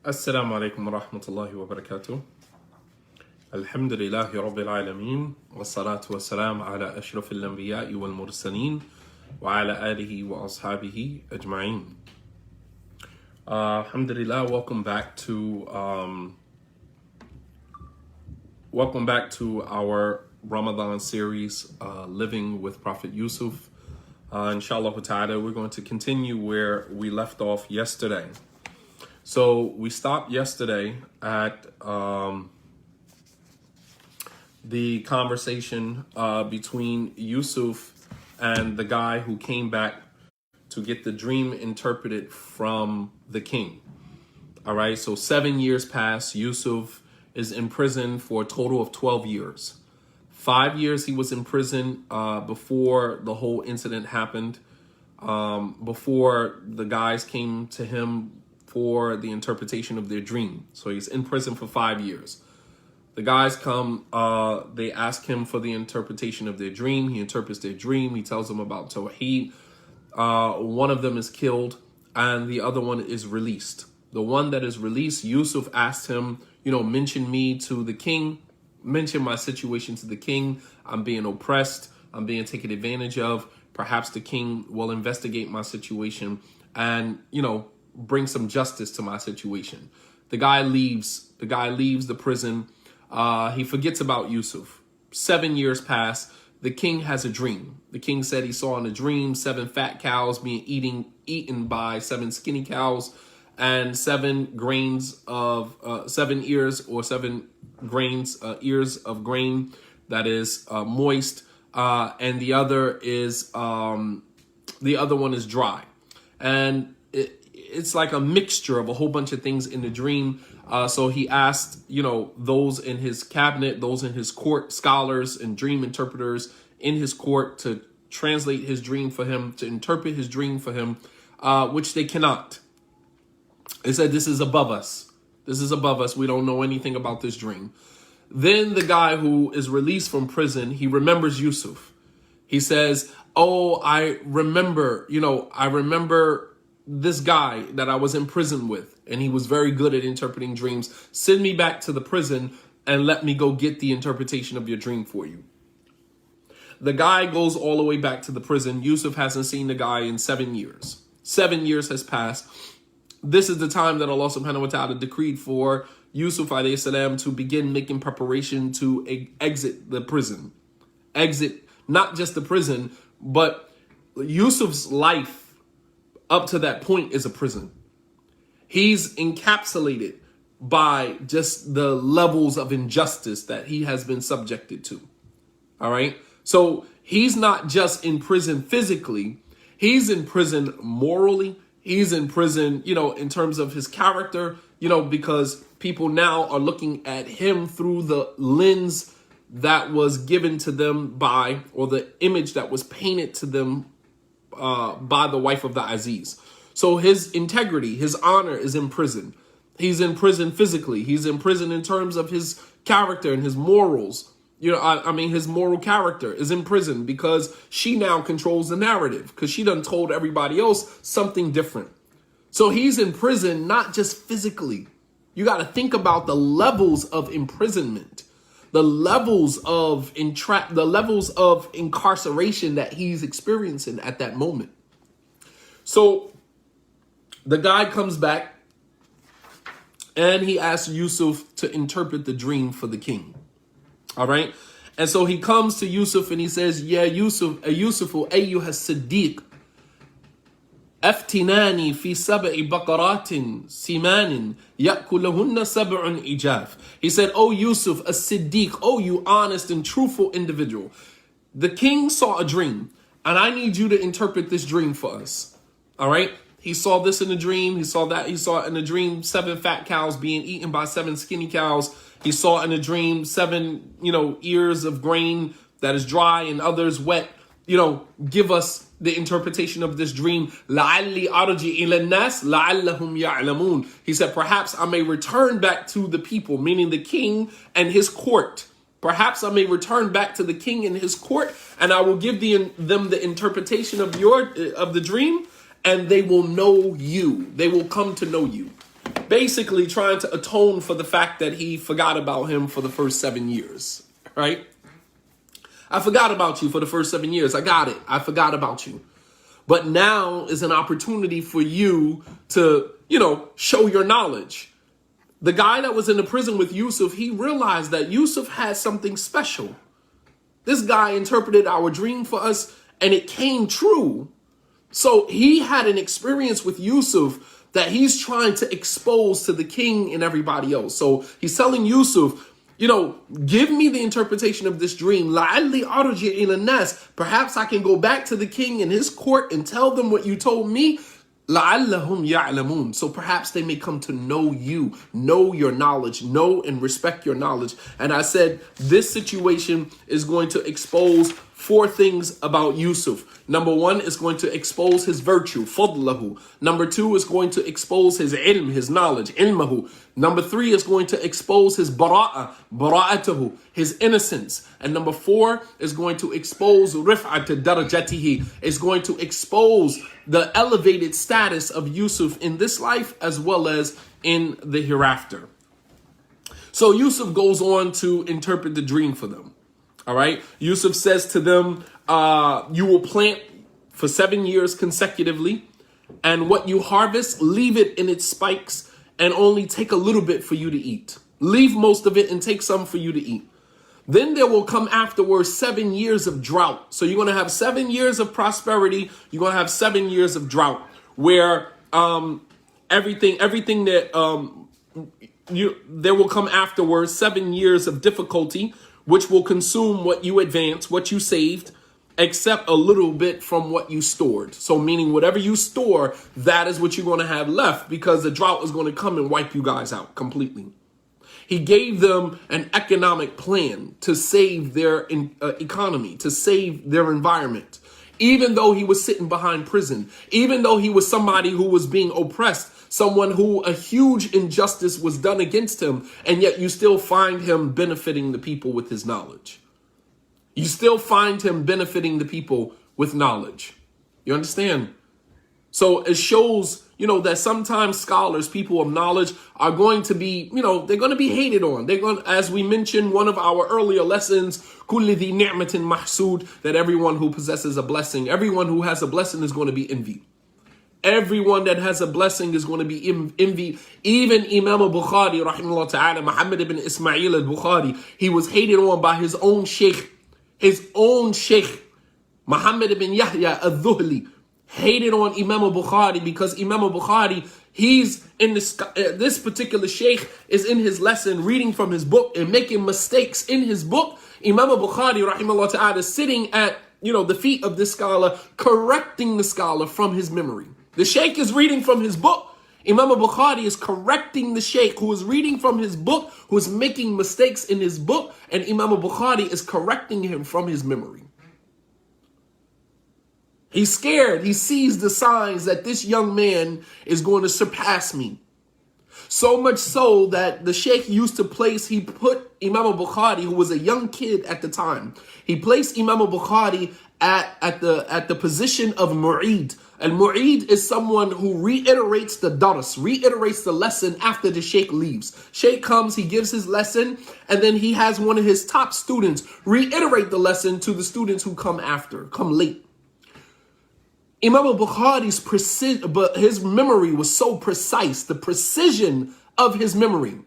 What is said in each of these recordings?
السلام عليكم ورحمة الله وبركاته. الحمد لله رب العالمين والصلاة والسلام على أشرف الأنبياء والمرسلين وعلى آله وأصحابه أجمعين. Alhamdulillah, welcome back to our Ramadan series, Living with Prophet Yusuf. Inshallah ta'ala, we're going to continue where we left off yesterday. So we stopped yesterday at the conversation between Yusuf and the guy who came back to get the dream interpreted from the king. All right, so 7 years pass. Yusuf is in prison for a total of 12 years. 5 years he was in prison before the whole incident happened, before the guys came to him for the interpretation of their dream. So he's in prison for 5 years. The guys come, they ask him for the interpretation of their dream. He interprets their dream. He tells them about Tawheed. One of them is killed and the other one is released. The one that is released, Yusuf asked him, mention me to the king, mention my situation to the king. I'm being oppressed. I'm being taken advantage of. Perhaps the king will investigate my situation and, bring some justice to my situation. The guy leaves the prison. He forgets about Yusuf. 7 years pass. The king has a dream. The king said he saw in a dream 7 fat cows being eaten by 7 skinny cows, and 7 grains of 7 ears or 7 grains ears of grain that is moist, and the other one is dry, and it's like a mixture of a whole bunch of things in the dream. So he asked, those in his cabinet, those in his court, scholars and dream interpreters in his court to translate his dream for him, to interpret his dream for him, which they cannot. They said, this is above us. This is above us. We don't know anything about this dream. Then the guy who is released from prison, he remembers Yusuf. He says, oh, I remember this guy that I was in prison with, and he was very good at interpreting dreams. Send me back to the prison and let me go get the interpretation of your dream for you. The guy goes all the way back to the prison. Yusuf hasn't seen the guy in 7 years. 7 years has passed. This is the time that Allah subhanahu wa ta'ala decreed for Yusuf alayhi salam to begin making preparation to exit the prison. Exit not just the prison, but Yusuf's life up to that point is a prison. He's encapsulated by just the levels of injustice that he has been subjected to. All right. So he's not just in prison physically. He's in prison morally. He's in prison, in terms of his character, because people now are looking at him through the lens that was given to them by, or the image that was painted to them by the wife of the Aziz. So his integrity, his honor is in prison. He's in prison physically. He's in prison in terms of his character and his morals. His moral character is in prison because she now controls the narrative, because she done told everybody else something different. So he's in prison, not just physically. You got to think about the levels of imprisonment, the levels of incarceration that he's experiencing at that moment. So the guy comes back and he asks Yusuf to interpret the dream for the king. All right. And so he comes to Yusuf and he says, yeah, Yusufu ayyuha siddiq, aftinani fi sab'i baqaratin simanin ya'kulahunna sab'un ijaf. He said, oh, Yusuf, a siddiq, oh, you honest and truthful individual. The king saw a dream and I need you to interpret this dream for us. All right. He saw this in a dream. He saw that. He saw in a dream 7 fat cows being eaten by 7 skinny cows. He saw in a dream 7, ears of grain that is dry and others wet. Give us the interpretation of this dream. لَعَلِّي أَرْجِعِ إِلَى النَّاسِ لَعَلَّهُمْ يَعْلَمُونَ. He said, perhaps I may return back to the people, meaning the king and his court. Perhaps I may return back to the king and his court, and I will give them the interpretation of the dream, and they will know you. They will come to know you. basically trying to atone for the fact that he forgot about him for the first 7 years, right? I forgot about you for the first 7 years. I got it. I forgot about you. But now is an opportunity for you to, show your knowledge. The guy that was in the prison with Yusuf, he realized that Yusuf had something special. This guy interpreted our dream for us and it came true. So he had an experience with Yusuf that he's trying to expose to the king and everybody else. So he's telling Yusuf, give me the interpretation of this dream. لَعَلِّي أَرْجِعْ إِلَى النَّاسِ. Perhaps I can go back to the king and his court and tell them what you told me. لَعَلَّهُمْ يَعْلَمُونَ. So perhaps they may come to know you, know your knowledge, know and respect your knowledge. And I said, this situation is going to expose 4 things about Yusuf. Number 1 is going to expose his virtue, fadlahu. Number 2 is going to expose his ilm, his knowledge, ilmahu. Number 3 is going to expose his bara'atahu, his innocence. And number 4 is going to expose rif'at darajatihi, is going to expose the elevated status of Yusuf in this life as well as in the hereafter. So Yusuf goes on to interpret the dream for them. All right. Yusuf says to them, you will plant for 7 years consecutively, and what you harvest, leave it in its spikes and only take a little bit for you to eat. Leave most of it and take some for you to eat. Then there will come afterwards 7 years of drought. So you're going to have 7 years of prosperity. You're going to have 7 years of drought where everything that there will come afterwards 7 years of difficulty, which will consume what you advanced, what you saved, except a little bit from what you stored. So meaning whatever you store, that is what you're going to have left, because the drought is going to come and wipe you guys out completely. He gave them an economic plan to save their economy, to save their environment. Even though he was sitting behind prison, even though he was somebody who was being oppressed, someone who a huge injustice was done against him, and yet you still find him benefiting the people with his knowledge. You still find him benefiting the people with knowledge. You understand? So it shows, that sometimes scholars, people of knowledge, are going to be, they're going to be hated on. They're going, as we mentioned, one of our earlier lessons, كُلِّ ذِي نِعْمَةٍ مَحْسُودٍ, that everyone who possesses a blessing, everyone who has a blessing is going to be envied. Everyone that has a blessing is going to be envied. Even Imam al-Bukhari, rahimahullah ta'ala, Muhammad ibn Ismail al-Bukhari, he was hated on by his own sheikh, Muhammad ibn Yahya al-Dhuhli, hated on Imam al-Bukhari because Imam al-Bukhari, he's in this particular sheikh is in his lesson reading from his book and making mistakes in his book. Imam al-Bukhari, rahimahullah ta'ala, sitting at the feet of this scholar, correcting the scholar from his memory. The sheikh is reading from his book. Imam al-Bukhari is correcting the sheikh who is reading from his book, who is making mistakes in his book, and Imam al-Bukhari is correcting him from his memory. He's scared. He sees the signs that this young man is going to surpass me. So much so that the sheikh he put Imam al-Bukhari, who was a young kid at the time, he placed Imam al-Bukhari at the position of mu'id. Al-mu'id is someone who reiterates the dars, reiterates the lesson after the sheikh leaves. Sheikh comes, he gives his lesson, and then he has one of his top students reiterate the lesson to the students who come late. Imam al-Bukhari's precision, but his memory was so precise, the precision of his memory.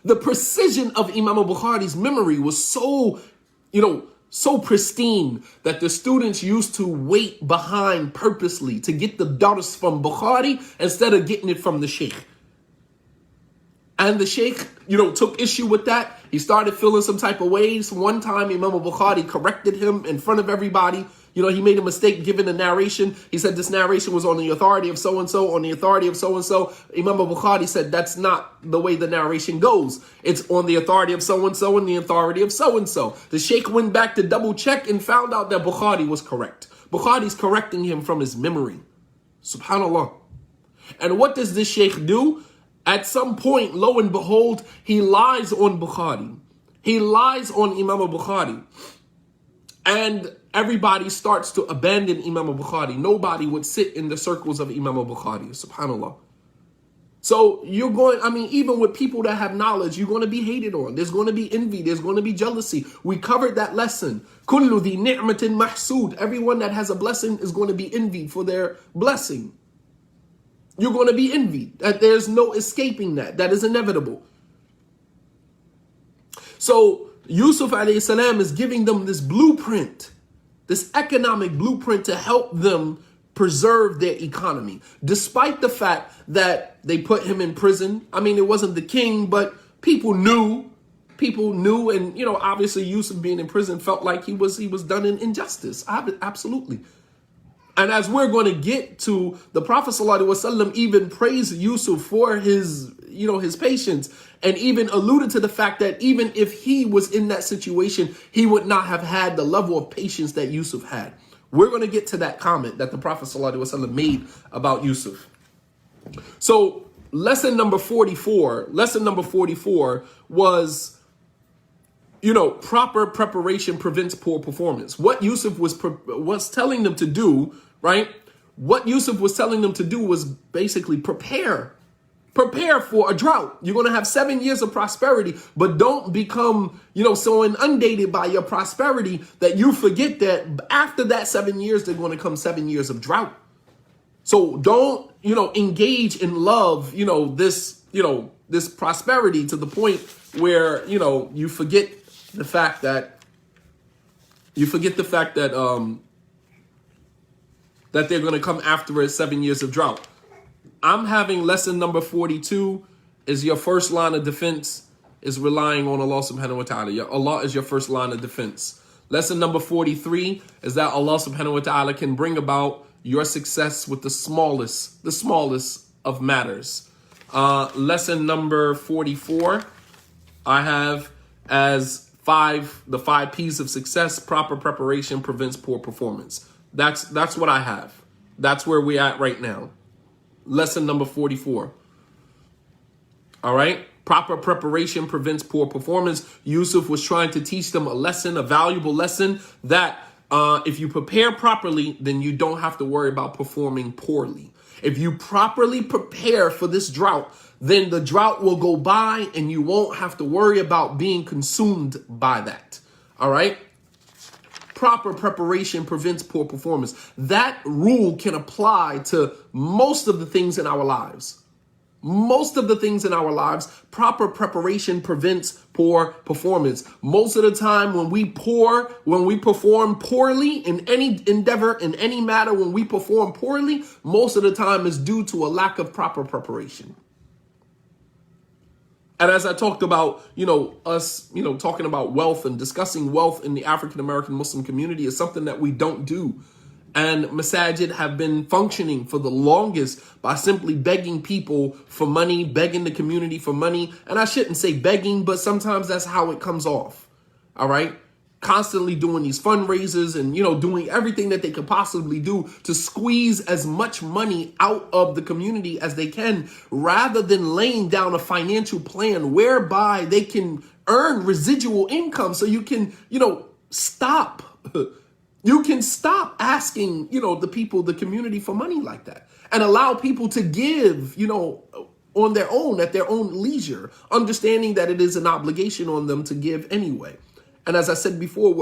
The precision of Imam al-Bukhari's memory was so pristine that the students used to wait behind purposely to get the dars from Bukhari instead of getting it from the sheikh. And the sheikh, took issue with that. He started feeling some type of ways. One time, Imam al-Bukhari corrected him in front of everybody. He made a mistake giving a narration. He said this narration was on the authority of so-and-so, on the authority of so-and-so. Imam al-Bukhari said that's not the way the narration goes. It's on the authority of so-and-so and the authority of so-and-so. The sheikh went back to double check and found out that Bukhari was correct. Bukhari's correcting him from his memory. Subhanallah. And what does this sheikh do? At some point, lo and behold, he lies on Bukhari. He lies on Imam al-Bukhari. And everybody starts to abandon Imam al-Bukhari. Nobody would sit in the circles of Imam al-Bukhari. Subhanallah. So you're going, I mean, even with people that have knowledge, you're going to be hated on. There's going to be envy. There's going to be jealousy. We covered that lesson. Kullu dhi ni'matin mahsud. Everyone that has a blessing is going to be envied for their blessing. You're going to be envied. There's no escaping that. That is inevitable. So Yusuf alayhi salam is giving them this blueprint, this economic blueprint to help them preserve their economy, despite the fact that they put him in prison. I mean, it wasn't the king, but people knew, and obviously Yusuf being in prison felt like he was done in injustice. Absolutely. And as we're going to get to, the Prophet ﷺ even praised Yusuf for his patience, and even alluded to the fact that even if he was in that situation, he would not have had the level of patience that Yusuf had. We're going to get to that comment that the Prophet ﷺ made about Yusuf. So lesson number 44 was, proper preparation prevents poor performance. What Yusuf was telling them to do, right? What Yusuf was telling them to do was basically prepare for a drought. You're going to have 7 years of prosperity, but don't become, so inundated by your prosperity that you forget that after that 7 years, they're going to come 7 years of drought. So don't, engage in love, this prosperity to the point where, you forget the fact that that they're going to come after it 7 years of drought. I'm having lesson number 42 is your first line of defense is relying on Allah subhanahu wa ta'ala. Allah is your first line of defense. Lesson number 43 is that Allah subhanahu wa ta'ala can bring about your success with the smallest of matters. Lesson number 44, I have as the 5 P's of success. Proper preparation prevents poor performance. That's what I have. That's where we're at right now. Lesson number 44. All right. Proper preparation prevents poor performance. Yusuf was trying to teach them a valuable lesson that if you prepare properly, then you don't have to worry about performing poorly. If you properly prepare for this drought, then the drought will go by and you won't have to worry about being consumed by that. All right. Proper preparation prevents poor performance. That rule can apply to most of the things in our lives. Proper preparation prevents poor performance. Most of the time when we perform poorly in any endeavor, in any matter, when we perform poorly, most of the time is due to a lack of proper preparation. And as I talked about, us, talking about wealth and discussing wealth in the African-American Muslim community is something that we don't do. And masajid have been functioning for the longest by simply begging people for money, begging the community for money. And I shouldn't say begging, but sometimes that's how it comes off. All right. Constantly doing these fundraisers and, doing everything that they could possibly do to squeeze as much money out of the community as they can, rather than laying down a financial plan whereby they can earn residual income. So you can, stop. You can stop asking, the community for money like that, and allow people to give, on their own, at their own leisure, understanding that it is an obligation on them to give anyway. And as I said before,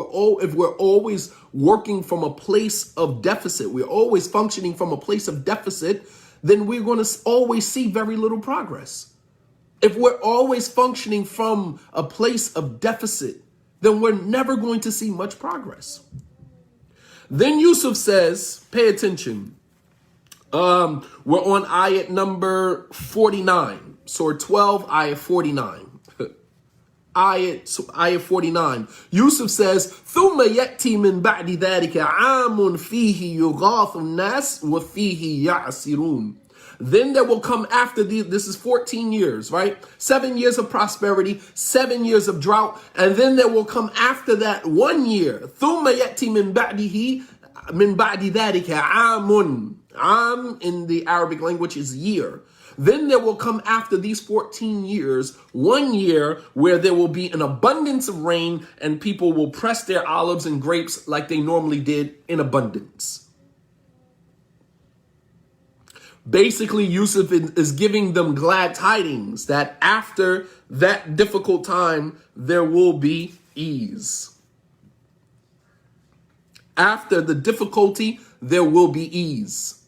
if we're always working from a place of deficit, we're always functioning from a place of deficit, then we're going to always see very little progress. If we're always functioning from a place of deficit, then we're never going to see much progress. Then Yusuf says, pay attention. We're on ayat number 49, Surah 12, ayat 49. Ayat 49. Yusuf says, ثُمَّ يَأْتِي مِنْ بَعْدِ ذَلِكَ عَامٌ فِيهِ يُغَاثُ النَّاسِ وَفِيهِ يَعْصِرُونَ. Then there will come after this is 14 years, right? 7 years of prosperity, 7 years of drought. And then there will come after that 1 year. ثُمَّ يَأْتِي مِنْ بَعْدِ ذَلِكَ عَامٌ. Am in the Arabic language is year. Then there will come after these 14 years, 1 year where there will be an abundance of rain and people will press their olives and grapes like they normally did in abundance. Basically, Yusuf is giving them glad tidings that after that difficult time, there will be ease. After the difficulty, there will be ease.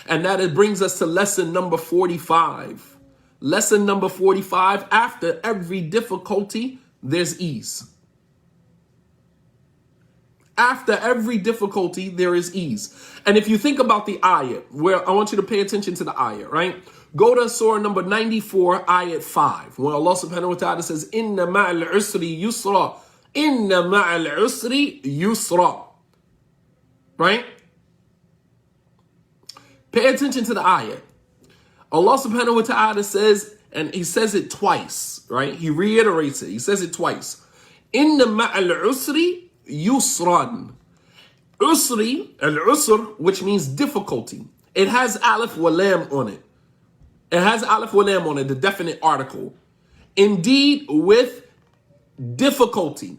And that it brings us to lesson number 45. Lesson number 45, after every difficulty, there's ease. After every difficulty, there is ease. And if you think about the ayat, where I want you to pay attention to the ayat, right? Go to surah number 94, ayat 5, where Allah subhanahu wa ta'ala says, Inna ma'al usri yusra. Inna ma'al usri yusra. Right? Pay attention to the ayat. Allah subhanahu wa ta'ala says, and he says it twice, right? He reiterates it. He says it twice. Inna ma'al usri yusran. Usri, al-usr, which means difficulty. It has alif wa lam on it. It has alif wa lam on it, the definite article. Indeed, with difficulty.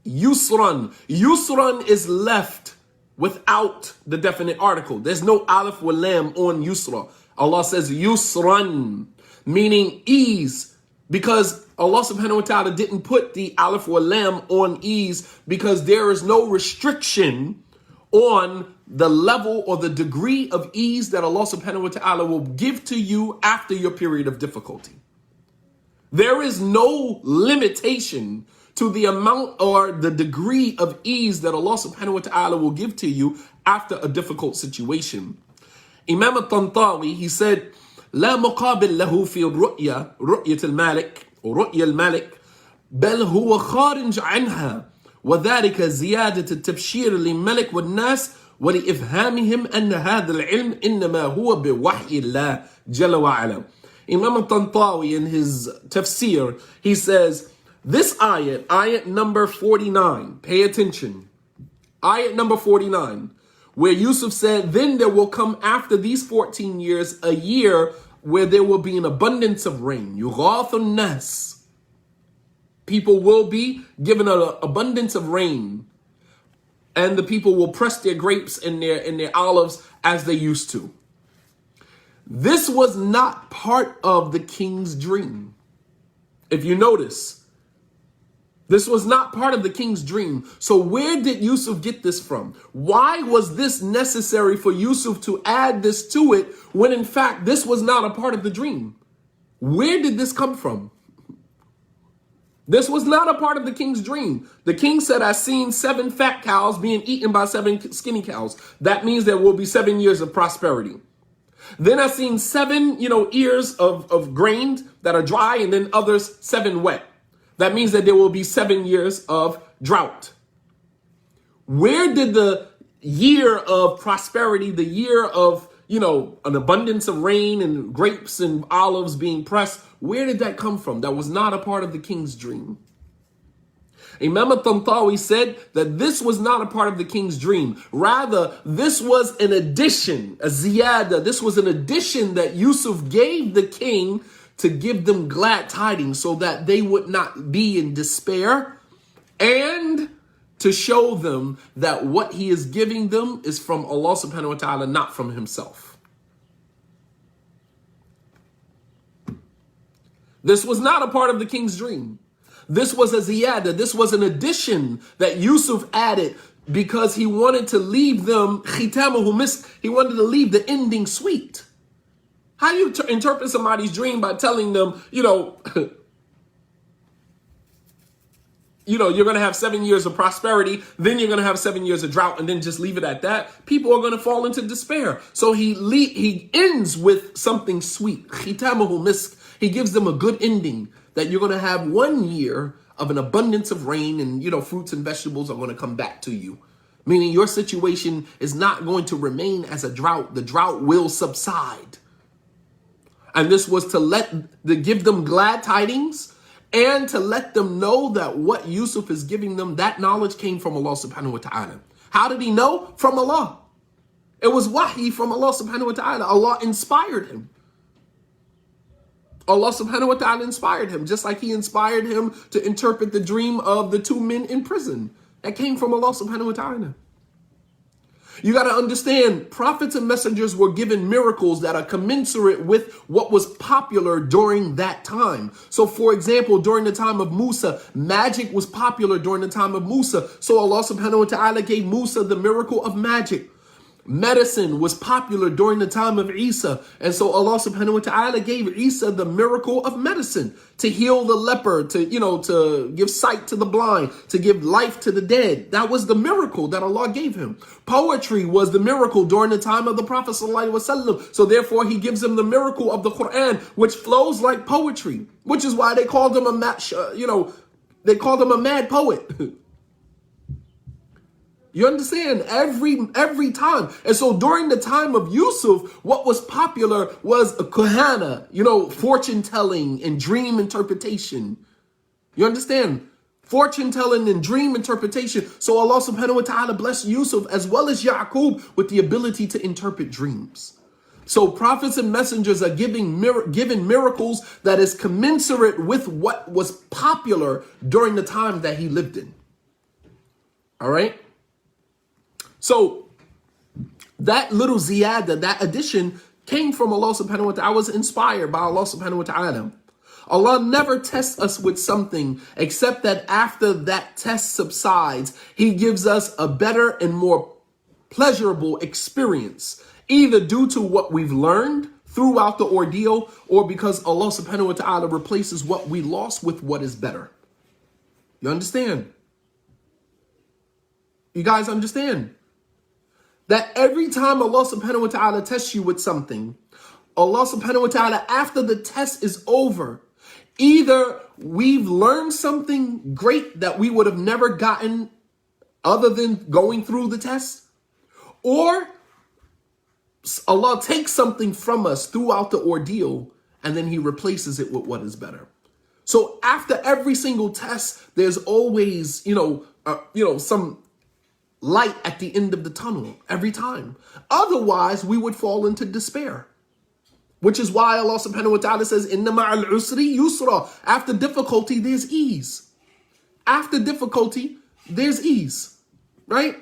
Yusran. Yusran is left without the definite article. There's no alif wa lam on yusra. Allah says yusran, meaning ease, because Allah subhanahu wa ta'ala didn't put the alif wa lam on ease because there is no restriction on the level or the degree of ease that Allah subhanahu wa ta'ala will give to you after your period of difficulty. There is no limitation to the amount or the degree of ease that Allah subhanahu wa ta'ala will give to you after a difficult situation. Imam al-Tantawi, he said, لا مقابل له في الرؤية رؤية المالك ورؤية الملك بل هو خارج عنها وذلك زيادة التبشير للملك والناس ولإفهامهم أن هذا العلم إنما هو بوحي الله جل وعلا. Imam al-Tantawi in his tafsir, he says, this ayat number 49, pay attention, ayat number 49, where Yusuf said, then there will come after these 14 years a year where there will be an abundance of rain. Yughathun nas. People will be given an abundance of rain, and the people will press their grapes and their olives as they used to. This was not part of the king's dream. If you notice, this was not part of the king's dream. So where did Yusuf get this from? Why was this necessary for Yusuf to add this to it when in fact this was not a part of the dream? Where did this come from? This was not a part of the king's dream. The king said, I seen 7 fat cows being eaten by 7 skinny cows. That means there will be 7 years of prosperity. Then I seen 7, ears of grain that are dry and then others 7 wet. That means that there will be 7 years of drought. Where did the year of prosperity, the year of, an abundance of rain and grapes and olives being pressed, where did that come from? That was not a part of the king's dream. Imam al-Tantawi said that this was not a part of the king's dream. Rather, this was an addition, a ziyada. This was an addition that Yusuf gave the king to give them glad tidings so that they would not be in despair, and to show them that what he is giving them is from Allah subhanahu wa ta'ala, not from himself. This was not a part of the king's dream. This was a ziyada. This was an addition that Yusuf added because he wanted to leave them khitamuhu misk. He wanted to leave the ending sweet. How do you interpret somebody's dream by telling them, you're going to have 7 years of prosperity, then you're going to have 7 years of drought, and then just leave it at that? People are going to fall into despair. So he ends with something sweet. Khitamuhu misk. He gives them a good ending that you're going to have 1 year of an abundance of rain, and, fruits and vegetables are going to come back to you. Meaning your situation is not going to remain as a drought. The drought will subside. And this was to give them glad tidings and to let them know that what Yusuf is giving them, that knowledge came from Allah subhanahu wa ta'ala. How did he know? From Allah. It was wahi from Allah subhanahu wa ta'ala. Allah inspired him. Allah subhanahu wa ta'ala inspired him, just like he inspired him to interpret the dream of the 2 men in prison. That came from Allah subhanahu wa ta'ala. You got to understand, prophets and messengers were given miracles that are commensurate with what was popular during that time. So, for example, during the time of Musa, magic was popular during the time of Musa. So Allah subhanahu wa ta'ala gave Musa the miracle of magic. Medicine was popular during the time of Isa. And so Allah subhanahu wa ta'ala gave Isa the miracle of medicine to heal the leper, to give sight to the blind, to give life to the dead. That was the miracle that Allah gave him. Poetry was the miracle during the time of the Prophet sallallahu alaihi wasallam. So therefore he gives him the miracle of the Quran, which flows like poetry, which is why they called him they called him a mad poet. You understand? Every time. And so during the time of Yusuf, what was popular was a kahana, fortune telling and dream interpretation. You understand? Fortune telling and dream interpretation. So Allah subhanahu wa ta'ala blessed Yusuf as well as Yaqub with the ability to interpret dreams. So prophets and messengers are given miracles that is commensurate with what was popular during the time that he lived in. All right? So that little ziyada, that addition came from Allah subhanahu wa ta'ala, was inspired by Allah subhanahu wa ta'ala. Allah never tests us with something except that after that test subsides, he gives us a better and more pleasurable experience, either due to what we've learned throughout the ordeal or because Allah subhanahu wa ta'ala replaces what we lost with what is better. You understand? You guys understand? That every time Allah subhanahu wa ta'ala tests you with something, Allah subhanahu wa ta'ala, after the test is over, either we've learned something great that we would have never gotten other than going through the test, or Allah takes something from us throughout the ordeal and then he replaces it with what is better. So after every single test, there's always, some light at the end of the tunnel every time. Otherwise, we would fall into despair. Which is why Allah subhanahu wa ta'ala says, Inna ma'al usri yusra. After difficulty, there's ease. After difficulty, there's ease. Right?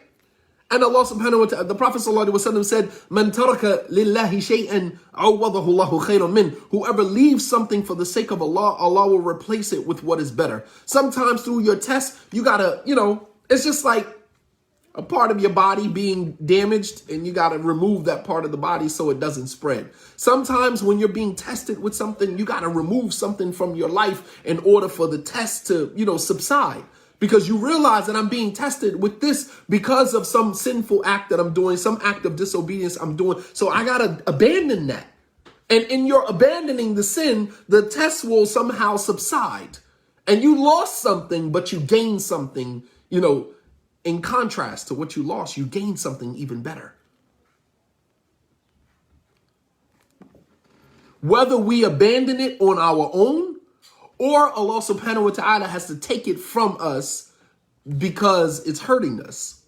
And Allah subhanahu wa ta'ala, the Prophet sallallahu alaihi wasallam said, Man taraka lillahi shay'an awadahu Allahu khayran min. Whoever leaves something for the sake of Allah, Allah will replace it with what is better. Sometimes through your test, you gotta, it's just like a part of your body being damaged and you got to remove that part of the body so it doesn't spread. Sometimes when you're being tested with something, you got to remove something from your life in order for the test to, subside. Because you realize that I'm being tested with this because of some sinful act that I'm doing, some act of disobedience I'm doing. So I got to abandon that. And in your abandoning the sin, the test will somehow subside. And you lost something, but you gained something, in contrast to what you lost, you gained something even better. Whether we abandon it on our own or Allah subhanahu wa ta'ala has to take it from us because it's hurting us.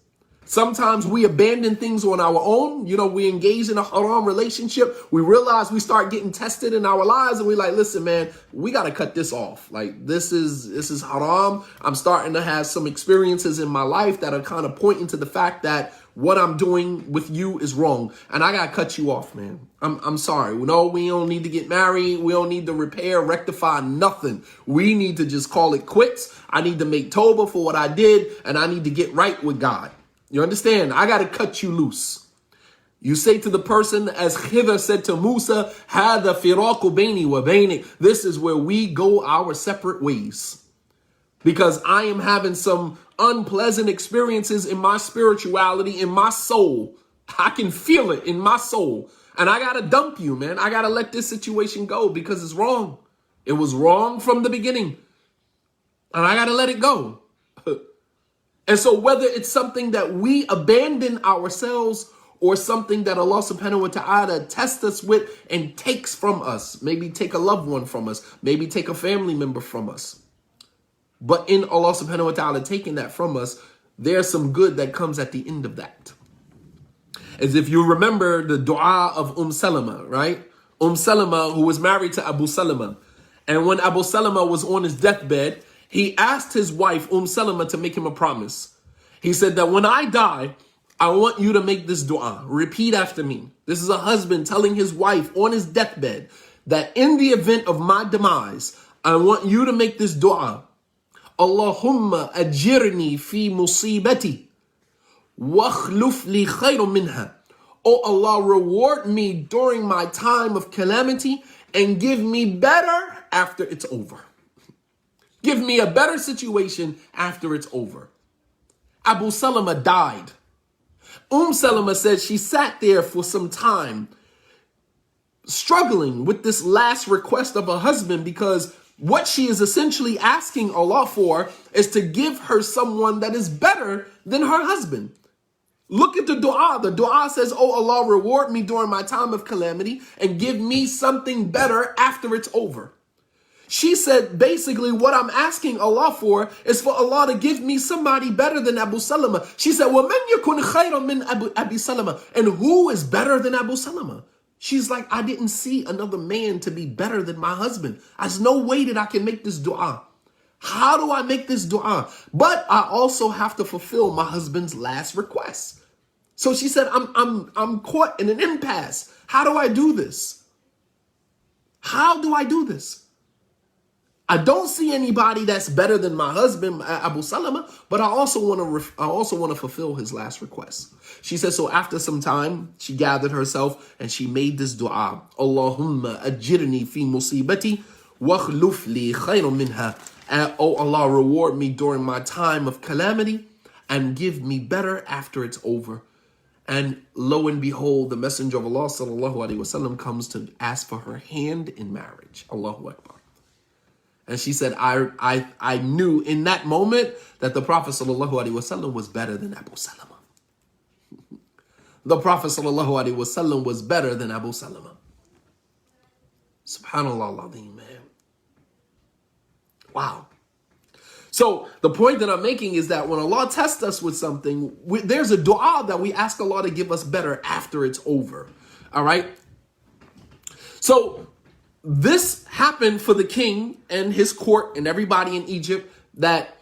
Sometimes we abandon things on our own. We engage in a haram relationship. We realize we start getting tested in our lives and we're like, listen, man, we got to cut this off. Like, this is haram. I'm starting to have some experiences in my life that are kind of pointing to the fact that what I'm doing with you is wrong. And I got to cut you off, man. I'm sorry. No, we don't need to get married. We don't need to repair, rectify, nothing. We need to just call it quits. I need to make tawbah for what I did and I need to get right with God. You understand? I got to cut you loose. You say to the person, as Khidr said to Musa, Hada firaku baini wa bainik. This is where we go our separate ways. Because I am having some unpleasant experiences in my spirituality, in my soul. I can feel it in my soul. And I got to dump you, man. I got to let this situation go because it's wrong. It was wrong from the beginning. And I got to let it go. And so whether it's something that we abandon ourselves or something that Allah subhanahu wa ta'ala tests us with and takes from us, maybe take a loved one from us, maybe take a family member from us. But in Allah subhanahu wa ta'ala taking that from us, there's some good that comes at the end of that. As if you remember the dua of Salama, right? Salama, who was married to Abu Salama. And when Abu Salama was on his deathbed, he asked his wife, Salama, to make him a promise. He said that when I die, I want you to make this dua. Repeat after me. This is a husband telling his wife on his deathbed that in the event of my demise, I want you to make this dua. Allahumma ajirni fi musibati wakhluf li khayran minha. Oh Allah, reward me during my time of calamity and give me better after it's over. Give me a better situation after it's over. Abu Salama died. Salama said she sat there for some time struggling with this last request of a husband, because what she is essentially asking Allah for is to give her someone that is better than her husband. Look at the dua. The dua says, oh Allah, reward me during my time of calamity and give me something better after it's over. She said, basically, what I'm asking Allah for is for Allah to give me somebody better than Abu Salama. She said, وَمَنْ يَكُنْ خَيْرًا مِنْ Abi Salama? And who is better than Abu Salama? She's like, I didn't see another man to be better than my husband. There's no way that I can make this dua. How do I make this dua? But I also have to fulfill my husband's last request. So she said, I'm caught in an impasse. How do I do this? How do I do this? I don't see anybody that's better than my husband, Abu Salama, but I also want to fulfill his last request. She says, so after some time, she gathered herself and she made this dua. Allahumma ajirni fi musibati wakhluf li khayran minha. Oh Allah, reward me during my time of calamity and give me better after it's over. And lo and behold, the Messenger of Allah sallallahu alaihi wasallam comes to ask for her hand in marriage. Allahu Akbar. And she said, I knew in that moment that the Prophet sallallahu alaihi wasallam was better than Abu Salama. The Prophet sallallahu alaihi wasallam was better than Abu Salama. Subhanallah al-Azim, man. Wow. So the point that I'm making is that when Allah tests us with something, there's a dua that we ask Allah to give us better after it's over. All right. So this happened for the king and his court and everybody in Egypt, that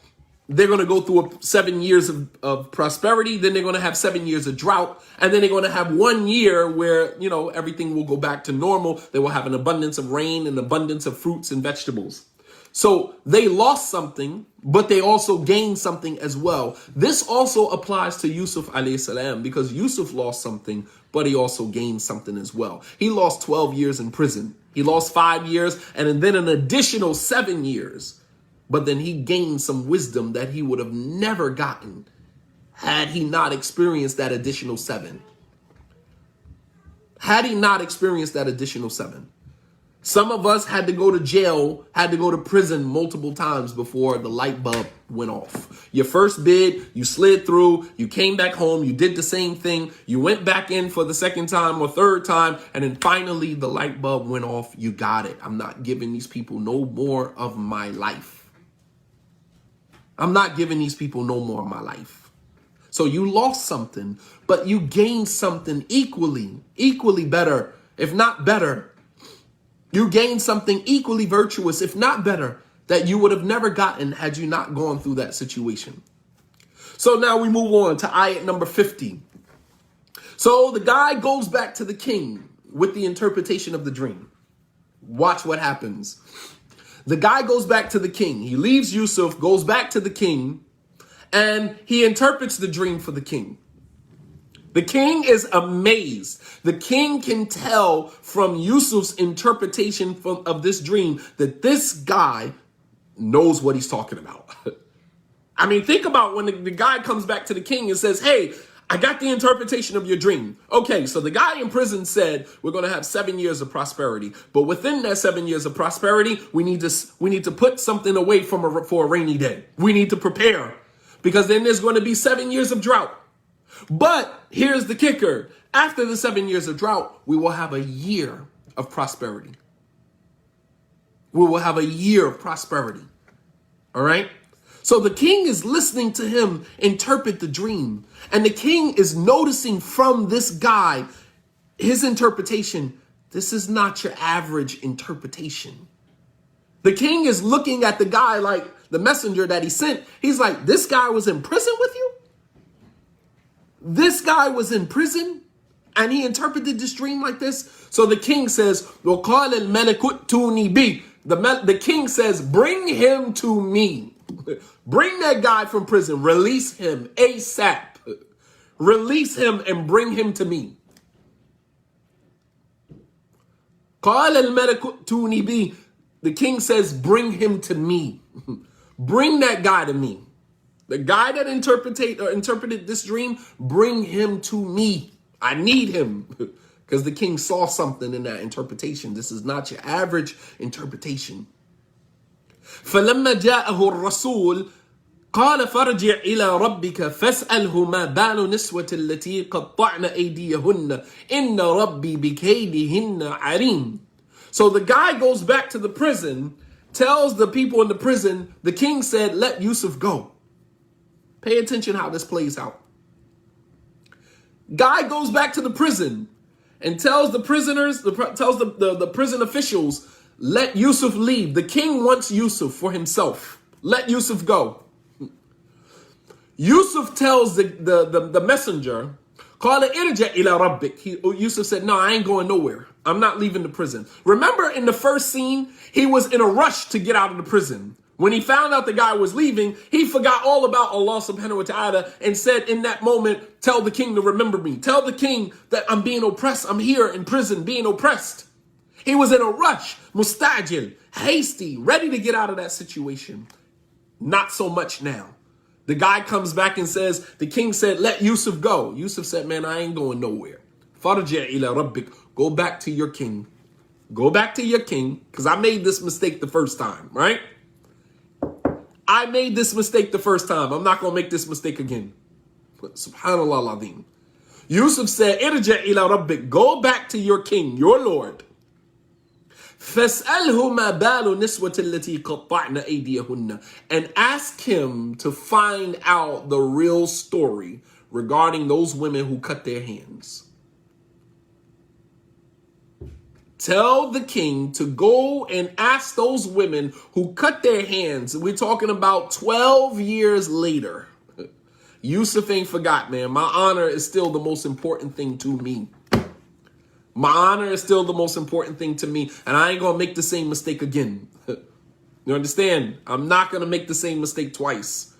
they're going to go through 7 years of prosperity. Then they're going to have 7 years of drought. And then they're going to have 1 year where, everything will go back to normal. They will have an abundance of rain and abundance of fruits and vegetables. So they lost something, but they also gained something as well. This also applies to Yusuf alayhi salam, because Yusuf lost something, but he also gained something as well. He lost 12 years in prison. He lost 5 years and then an additional 7 years. But then he gained some wisdom that he would have never gotten had he not experienced that additional 7. Had he not experienced that additional 7. Some of us had to go to jail, had to go to prison multiple times before the light bulb went off. Your first bid, you slid through, you came back home, you did the same thing, you went back in for the second time or third time, and then finally the light bulb went off. You got it. I'm not giving these people no more of my life. I'm not giving these people no more of my life. So you lost something, but you gained something equally better, if not better. You gained something equally virtuous, if not better, that you would have never gotten had you not gone through that situation. So now we move on to ayat number 50. So the guy goes back to the king with the interpretation of the dream. Watch what happens. The guy goes back to the king. He leaves Yusuf, goes back to the king, and he interprets the dream for the king. The king is amazed. The king can tell from Yusuf's interpretation of this dream that this guy knows what he's talking about. I mean, think about when the guy comes back to the king and says, hey, I got the interpretation of your dream. Okay, so the guy in prison said we're going to have 7 years of prosperity. But within that 7 years of prosperity, we need to put something away for a rainy day. We need to prepare, because then there's going to be 7 years of drought. But here's the kicker. After the 7 years of drought, we will have a year of prosperity. We will have a year of prosperity. All right? So the king is listening to him interpret the dream. And the king is noticing from this guy, his interpretation, this is not your average interpretation. The king is looking at the guy like the messenger that he sent. He's like, this guy was in prison with you? This guy was in prison and he interpreted this dream like this. So the king says, وَقَالَ الْمَلَكُ ائْتُونِي بِهِ. The king says, bring him to me. Bring that guy from prison. Release him ASAP. Release him and bring him to me. قَالَ الْمَلَكُ ائْتُونِي بِهِ. The king says, bring him to me. Bring that guy to me. The guy that interpreted this dream, bring him to me. I need him. Because the king saw something in that interpretation. This is not your average interpretation. فَلَمَّا جَاءَهُ الرَّسُولُ قَالَ فَارْجِعْ إِلَىٰ رَبِّكَ فَاسْأَلْهُ مَا بَالُ نِسْوَةِ الَّتِي قَطَّعْنَ أَيْدِيَهُنَّ إِنَّ رَبِّي بِكَيْدِهِنَّ عَلِيمٌ. So the guy goes back to the prison, tells the people in the prison, the king said, let Yusuf go. Pay attention how this plays out. Guy goes back to the prison and tells the prisoners, tells the prison officials, let Yusuf leave. The king wants Yusuf for himself. Let Yusuf go. Yusuf tells the messenger, قال ارجع إلى ربك. Yusuf said, no, I ain't going nowhere. I'm not leaving the prison. Remember in the first scene, he was in a rush to get out of the prison. When he found out the guy was leaving, he forgot all about Allah subhanahu wa ta'ala and said in that moment, tell the king to remember me. Tell the king that I'm being oppressed. I'm here in prison being oppressed. He was in a rush, mustajil, hasty, ready to get out of that situation. Not so much now. The guy comes back and says, the king said, let Yusuf go. Yusuf said, man, I ain't going nowhere. Farji' ila rabbik. Go back to your king. Go back to your king, because I made this mistake the first time, right? I made this mistake the first time. I'm not going to make this mistake again. Subhanallah al-Azim. Yusuf said, irja' ila rabbik. Go back to your king, your Lord. فَاسْأَلْهُ مَا بَالُ نِسْوَةِ الَّتِي قَطَّعْنَ أَيْدِيَهُنَّ. And ask him to find out the real story regarding those women who cut their hands. Tell the king to go and ask those women who cut their hands. We're talking about 12 years later. Yusuf ain't forgot, man. My honor is still the most important thing to me. My honor is still the most important thing to me. And I ain't going to make the same mistake again. You understand? I'm not going to make the same mistake twice.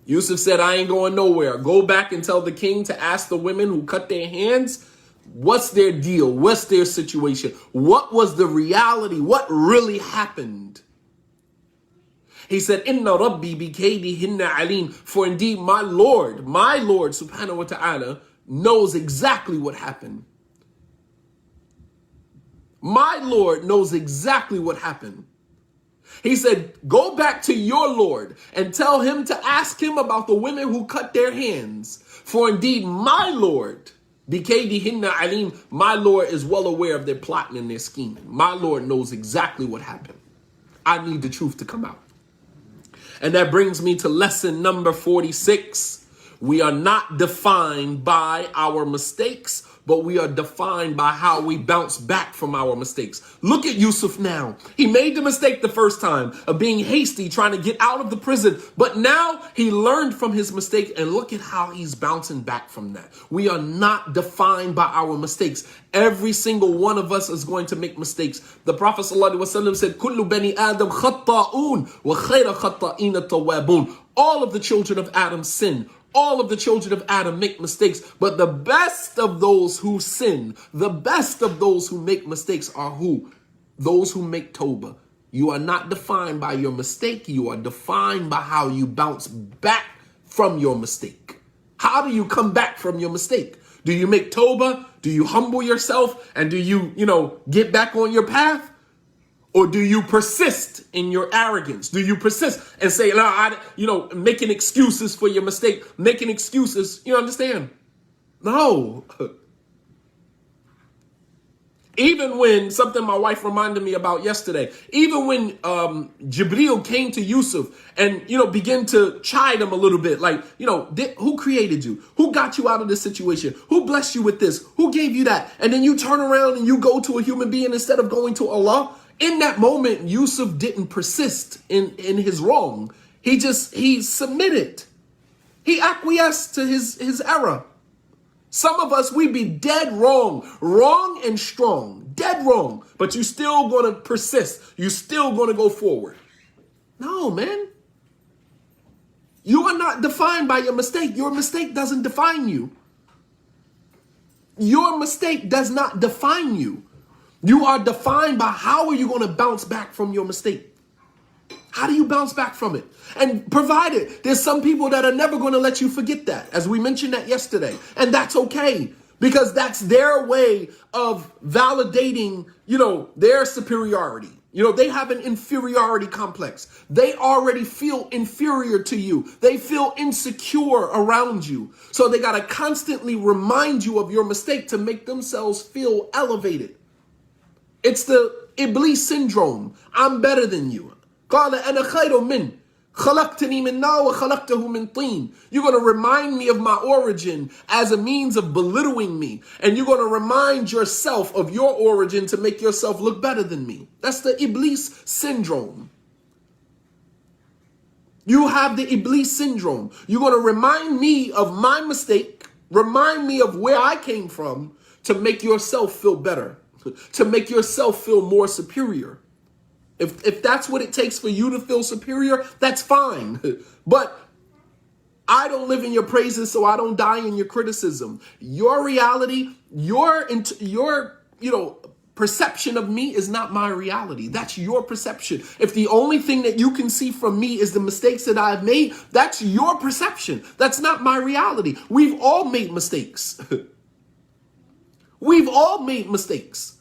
Yusuf said, I ain't going nowhere. Go back and tell the king to ask the women who cut their hands, what's their deal? What's their situation? What was the reality? What really happened? He said, Inna Rabbi bikaydihinna alim. For indeed, my Lord subhanahu wa ta'ala knows exactly what happened. My Lord knows exactly what happened. He said, go back to your Lord and tell him to ask him about the women who cut their hands. For indeed, my Lord, bikaydihinna alim, my Lord is well aware of their plotting and their scheming. My Lord knows exactly what happened. I need the truth to come out. And that brings me to lesson number 46. We are not defined by our mistakes, but we are defined by how we bounce back from our mistakes. Look at Yusuf now. He made the mistake the first time of being hasty, trying to get out of the prison. But now he learned from his mistake, and look at how he's bouncing back from that. We are not defined by our mistakes. Every single one of us is going to make mistakes. The Prophet ﷺ said, Kullu bani Adam khatta'un wa khayra khatta'ina tawwabun. All of the children of Adam sin. All of the children of Adam make mistakes, but the best of those who sin, the best of those who make mistakes are who? Those who make tawbah. You are not defined by your mistake. You are defined by how you bounce back from your mistake. How do you come back from your mistake? Do you make tawbah? Do you humble yourself? And do you, get back on your path? Or do you persist in your arrogance? Do you persist and say, making excuses for your mistake, making excuses, you understand? No. Even when something my wife reminded me about yesterday, even when Jibreel came to Yusuf and, began to chide him a little bit, like, who created you? Who got you out of this situation? Who blessed you with this? Who gave you that? And then you turn around and you go to a human being instead of going to Allah. In that moment, Yusuf didn't persist in his wrong. He submitted. He acquiesced to his error. Some of us, we be dead wrong, wrong and strong, dead wrong, but you still going to persist. You still going to go forward. No, man. You are not defined by your mistake. Your mistake doesn't define you. Your mistake does not define you. You are defined by how are you going to bounce back from your mistake. How do you bounce back from it? And provided there's some people that are never going to let you forget that, as we mentioned that yesterday. And that's okay, because that's their way of validating, their superiority. They have an inferiority complex. They already feel inferior to you. They feel insecure around you. So they got to constantly remind you of your mistake to make themselves feel elevated. It's the Iblis syndrome. I'm better than you. قال أنا خير من خلقتني من نار وخلقته من طين. You're going to remind me of my origin as a means of belittling me. And you're going to remind yourself of your origin to make yourself look better than me. That's the Iblis syndrome. You have the Iblis syndrome. You're going to remind me of my mistake, remind me of where I came from to make yourself feel better, to make yourself feel more superior. If that's what it takes for you to feel superior, that's fine. But I don't live in your praises, so I don't die in your criticism. Your reality, your perception of me is not my reality. That's your perception. If the only thing that you can see from me is the mistakes that I've made, that's your perception. That's not my reality. We've all made mistakes. We've all made mistakes.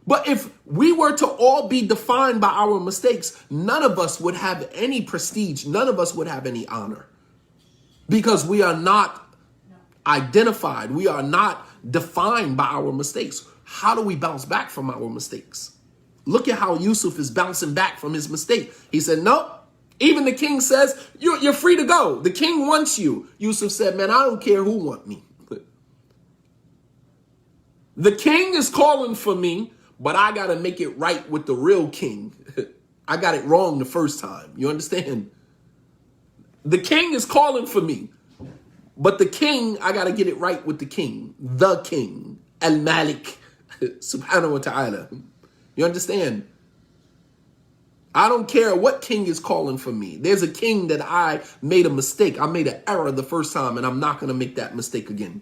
But if we were to all be defined by our mistakes, none of us would have any prestige. None of us would have any honor, because we are not identified. We are not defined by our mistakes. How do we bounce back from our mistakes? Look at how Yusuf is bouncing back from his mistake. He said, no, even the king says, you're free to go. The king wants you. Yusuf said, man, I don't care who wants me. The king is calling for me, but I got to make it right with the real king. I got it wrong the first time. You understand? The king is calling for me, but the king, I got to get it right with the king. The king, Al-Malik, subhanahu wa ta'ala. You understand? I don't care what king is calling for me. There's a king that I made a mistake. I made an error the first time, and I'm not going to make that mistake again.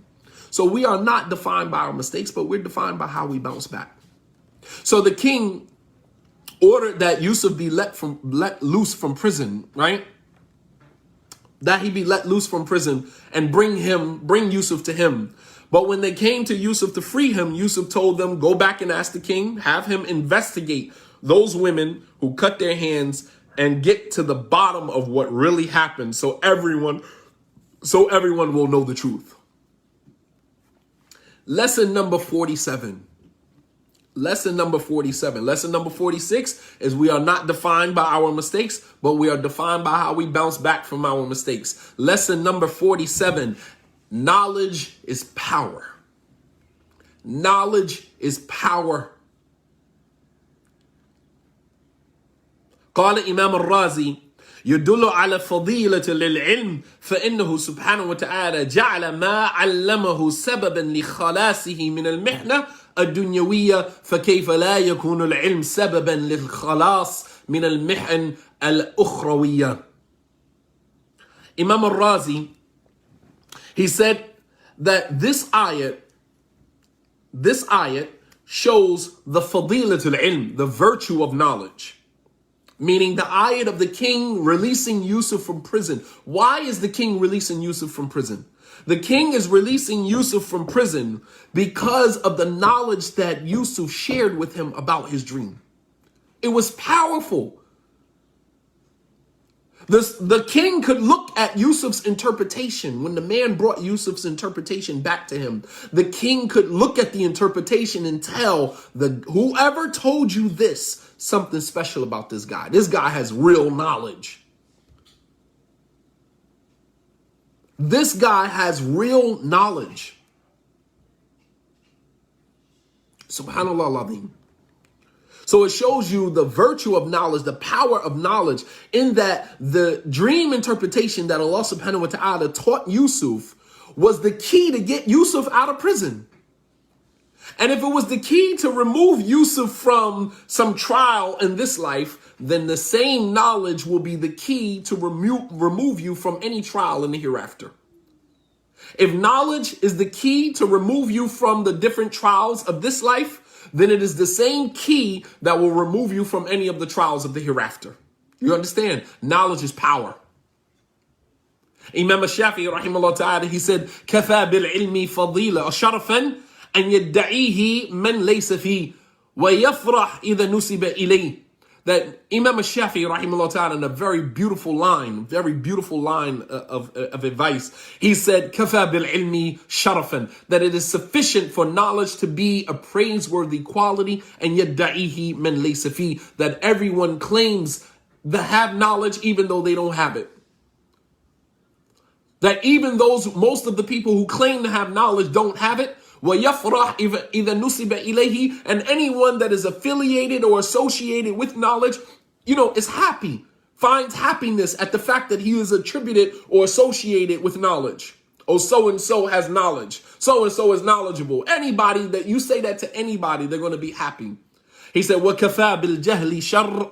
So we are not defined by our mistakes, but we're defined by how we bounce back. So the king ordered that Yusuf be let loose from prison, right? That he be let loose from prison and bring Yusuf to him. But when they came to Yusuf to free him, Yusuf told them, go back and ask the king, have him investigate those women who cut their hands and get to the bottom of what really happened, so everyone will know the truth. Lesson number 47. Lesson number 47. Lesson number 46 is we are not defined by our mistakes, but we are defined by how we bounce back from our mistakes. Lesson number 47. Knowledge is power. Knowledge is power. قال إمام الرازي يدل على فضيلة للعلم فإنه سبحانه وتعالى جعل ما علمه سببا لخلاصه من المحنة الدنيوية فكيف لا يكون العلم سببا للخلاص من المحن الأخروية. Imam al-Razi, he said that this ayat shows the fadilatul ilm, the virtue of knowledge. Meaning the ayat of the king releasing Yusuf from prison. Why is the king releasing Yusuf from prison? The king is releasing Yusuf from prison because of the knowledge that Yusuf shared with him about his dream. It was powerful. The king could look at Yusuf's interpretation. When the man brought Yusuf's interpretation back to him, the king could look at the interpretation and tell whoever told you this, something special about this guy. This guy has real knowledge. This guy has real knowledge. Subhanallah al-Azim. So it shows you the virtue of knowledge, the power of knowledge, in that the dream interpretation that Allah subhanahu wa ta'ala taught Yusuf was the key to get Yusuf out of prison. And if it was the key to remove Yusuf from some trial in this life, then the same knowledge will be the key to remove you from any trial in the hereafter. If knowledge is the key to remove you from the different trials of this life, then it is the same key that will remove you from any of the trials of the hereafter. You understand? Knowledge is power. Imam al-Shafi'i rahimahullah ta'ala, he said, كَفَى بِالْعِلْمِ فَضِيلًا وَشَرَفًا أَنْ يَدَّعِيهِ مَنْ لَيْسَ فِيهِ وَيَفْرَحْ إِذَا نُسِبَ إِلَيْهِ. That Imam al-Shafi'i rahimahullah ta'ala, in a very beautiful line of advice, he said, كَفَى بِالْعِلْمِ شَرَفًا, that it is sufficient for knowledge to be a praiseworthy quality, and يَدَّعِيهِ مَنْ لَيْسَ فِيهِ, that everyone claims to have knowledge even though they don't have it. That even most of the people who claim to have knowledge don't have it. وَيَفْرَحْ إِذَا نُسِبَ إِلَيْهِ, and anyone that is affiliated or associated with knowledge, is happy, finds happiness at the fact that he is attributed or associated with knowledge. Oh, so-and-so has knowledge. So-and-so is knowledgeable. Anybody that you say that to anybody, they're going to be happy. He said, وَكَفَى بِالْجَهْلِ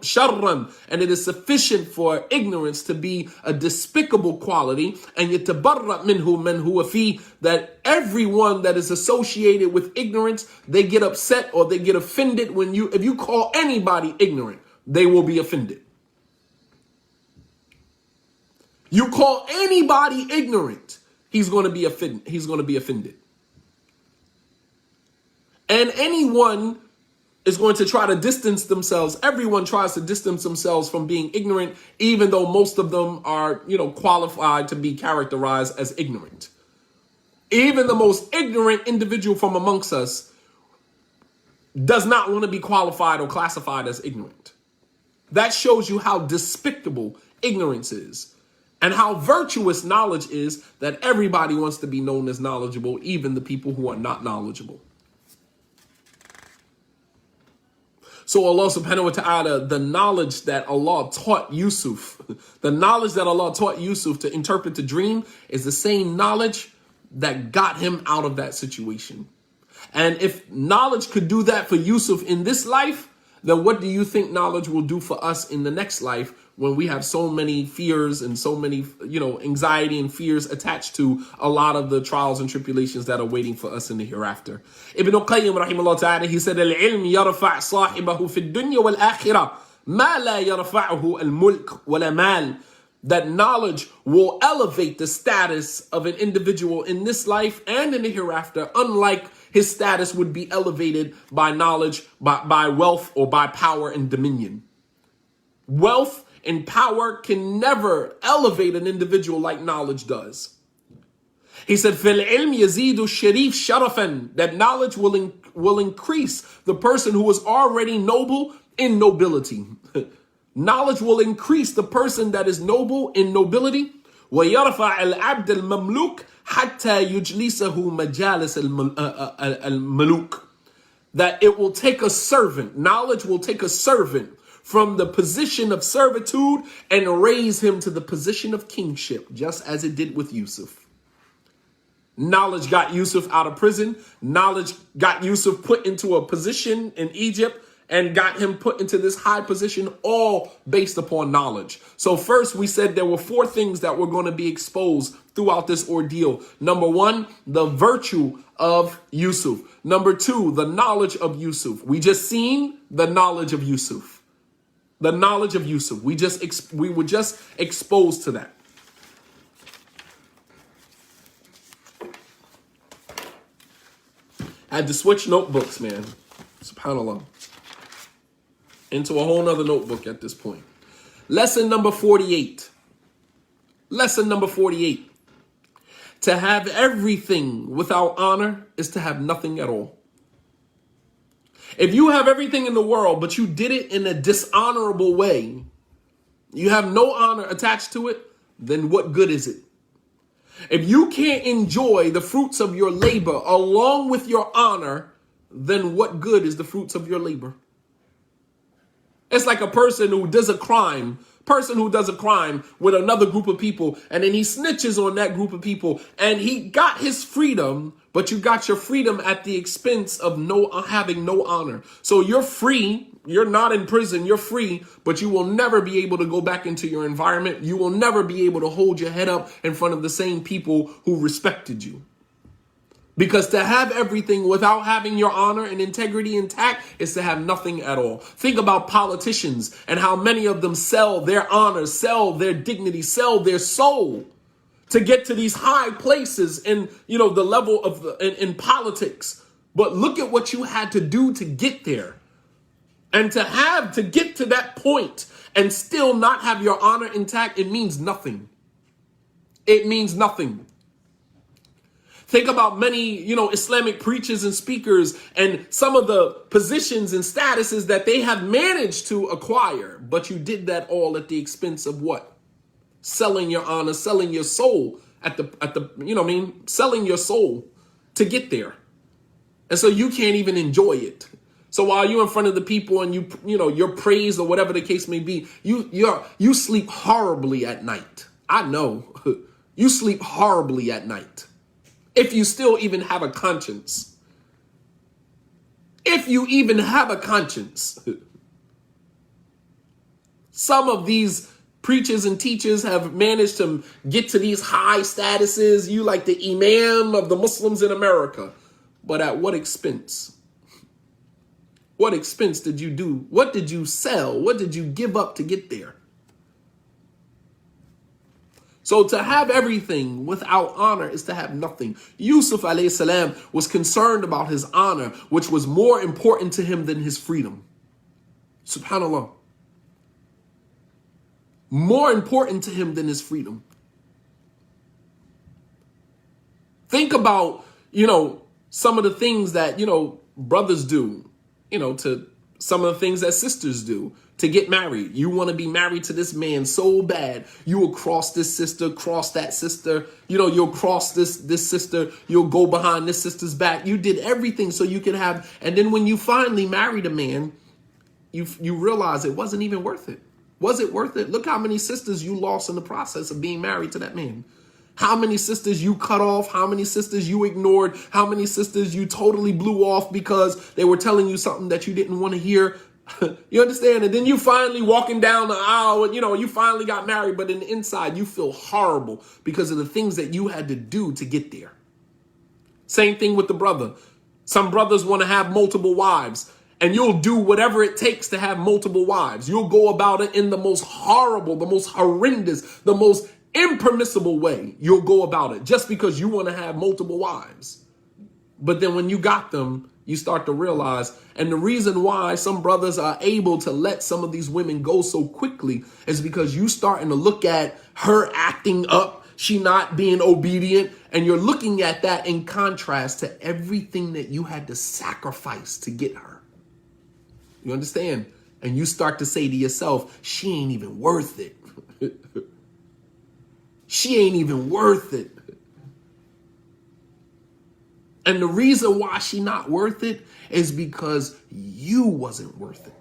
شَرًّا, and it is sufficient for ignorance to be a despicable quality, and يَتَبَرَّأْ مِنْهُ مَنْ هُوَ فِيهِ, that everyone that is associated with ignorance, they get upset or they get offended if you call anybody ignorant, they will be offended. You call anybody ignorant, he's going to be offended. And anyone is going to try to distance themselves. Everyone tries to distance themselves from being ignorant, even though most of them are, qualified to be characterized as ignorant. Even the most ignorant individual from amongst us does not want to be qualified or classified as ignorant. That shows you how despicable ignorance is and how virtuous knowledge is, that everybody wants to be known as knowledgeable, even the people who are not knowledgeable. So Allah subhanahu wa ta'ala, the knowledge that Allah taught Yusuf, to interpret the dream is the same knowledge that got him out of that situation. And if knowledge could do that for Yusuf in this life, then what do you think knowledge will do for us in the next life, when we have so many fears and so many, anxiety and fears attached to a lot of the trials and tribulations that are waiting for us in the hereafter? Ibn al-Qayyim rahimahullah ta'ala, he said, العلم يرفع صاحبه في الدنيا والآخرة ما لا يرفعه الملك ولا مال. That knowledge will elevate the status of an individual in this life and in the hereafter, unlike his status would be elevated by knowledge, by wealth, or by power and dominion. Wealth and power can never elevate an individual like knowledge does. He said, فِي الْعِلْمِ يَزِيدُ الشَّرِيفِ شَرَفًا, that knowledge will increase the person who is already noble in nobility. Knowledge will increase the person that is noble in nobility. وَيَرْفَعَ الْعَبْدَ الْمَمْلُوكِ حَتَّى يُجْلِسَهُ مَجَالِسَ الْمَلُوكِ. That it will take a servant, knowledge will take a servant from the position of servitude and raise him to the position of kingship, just as it did with Yusuf. Knowledge got Yusuf out of prison. Knowledge got Yusuf put into a position in Egypt and got him put into this high position, all based upon knowledge. So first, we said there were 4 things that were going to be exposed throughout this ordeal. Number 1, the virtue of Yusuf. Number 2, the knowledge of Yusuf. We just seen the knowledge of Yusuf. The knowledge of Yusuf. We were just exposed to that. I had to switch notebooks, man. SubhanAllah. Into a whole nother notebook at this point. Lesson number 48. Lesson number 48. To have everything without honor is to have nothing at all. If you have everything in the world, but you did it in a dishonorable way, you have no honor attached to it, then what good is it? If you can't enjoy the fruits of your labor along with your honor, then what good is the fruits of your labor? It's like a person who does a crime, Person who does a crime with another group of people, and then he snitches on that group of people, and he got his freedom, but you got your freedom at the expense of having no honor. So you're free. You're not in prison. You're free, but you will never be able to go back into your environment. You will never be able to hold your head up in front of the same people who respected you. Because to have everything without having your honor and integrity intact is to have nothing at all. Think about politicians and how many of them sell their honor, sell their dignity, sell their soul to get to these high places in, the level of in politics. But look at what you had to do to get there. And to get to that point and still not have your honor intact, it means nothing. It means nothing. Think about many, Islamic preachers and speakers and some of the positions and statuses that they have managed to acquire. But you did that all at the expense of what? Selling your honor, selling your soul selling your soul to get there. And so you can't even enjoy it. So while you're in front of the people and you're praised or whatever the case may be, you sleep horribly at night. I know you sleep horribly at night. If you still even have a conscience. If you even have a conscience. Some of these preachers and teachers have managed to get to these high statuses. You like the imam of the Muslims in America. But at what expense? What expense did you do? What did you sell? What did you give up to get there? So to have everything without honor is to have nothing. Yusuf alayhi salam was concerned about his honor, which was more important to him than his freedom. Subhanallah. More important to him than his freedom. Think about, some of the things that, brothers do, to some of the things that sisters do to get married. You want to be married to this man so bad. You will cross this sister, cross that sister. You'll cross this sister. You'll go behind this sister's back. You did everything so you could have. And then when you finally married a man, you realize it wasn't even worth it. Was it worth it? Look how many sisters you lost in the process of being married to that man. How many sisters you cut off, how many sisters you ignored, how many sisters you totally blew off because they were telling you something that you didn't want to hear. You understand? And then you finally walking down the aisle, you finally got married, but in the inside you feel horrible because of the things that you had to do to get there. Same thing with the brother. Some brothers want to have multiple wives. And you'll do whatever it takes to have multiple wives. You'll go about it in the most horrible, the most horrendous, the most impermissible way. You'll go about it just because you want to have multiple wives. But then when you got them, you start to realize, and the reason why some brothers are able to let some of these women go so quickly is because you starting to look at her acting up, she not being obedient, and you're looking at that in contrast to everything that you had to sacrifice to get her. You understand? And you start to say to yourself, she ain't even worth it. She ain't even worth it. And the reason why she not worth it is because you wasn't worth it.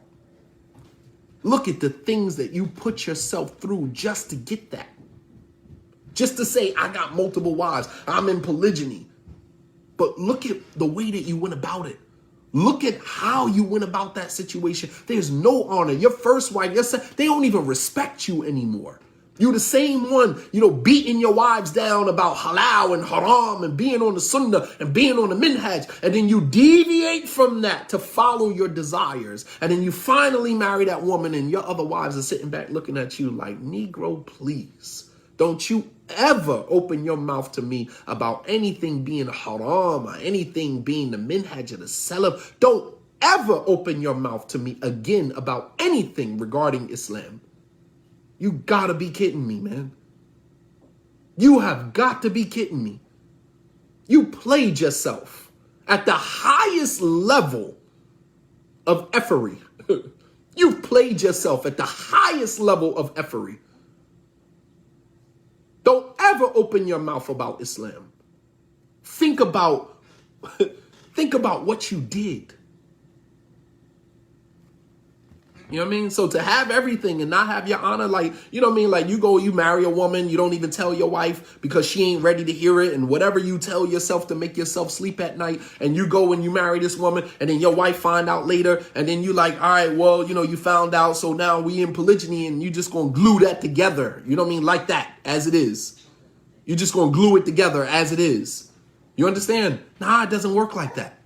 Look at the things that you put yourself through just to get that. Just to say, I got multiple wives. I'm in polygyny. But look at the way that you went about it. Look at how you went about that situation. There's no honor. Your first wife, they don't even respect you anymore. You're the same one, beating your wives down about halal and haram and being on the sunnah and being on the minhaj. And then you deviate from that to follow your desires. And then you finally marry that woman and your other wives are sitting back looking at you like, Negro, please. Don't you ever open your mouth to me about anything being haram or anything being the minhaj of the salaf. Don't ever open your mouth to me again about anything regarding Islam. You gotta be kidding me, man. You have got to be kidding me. You played yourself at the highest level of effery. You've played yourself at the highest level of effery. Don't ever open your mouth about Islam. Think about what you did. You know what I mean? So to have everything and not have your honor, like, you know what I mean? Like you marry a woman, you don't even tell your wife because she ain't ready to hear it. And whatever you tell yourself to make yourself sleep at night, and you go and you marry this woman, and then your wife find out later. And then you like, all right, well, you know, you found out. So now we in polygyny, and you just going to glue that together. You know what I mean? Like that, as it is. You're just going to glue it together as it is. You understand? Nah, it doesn't work like that.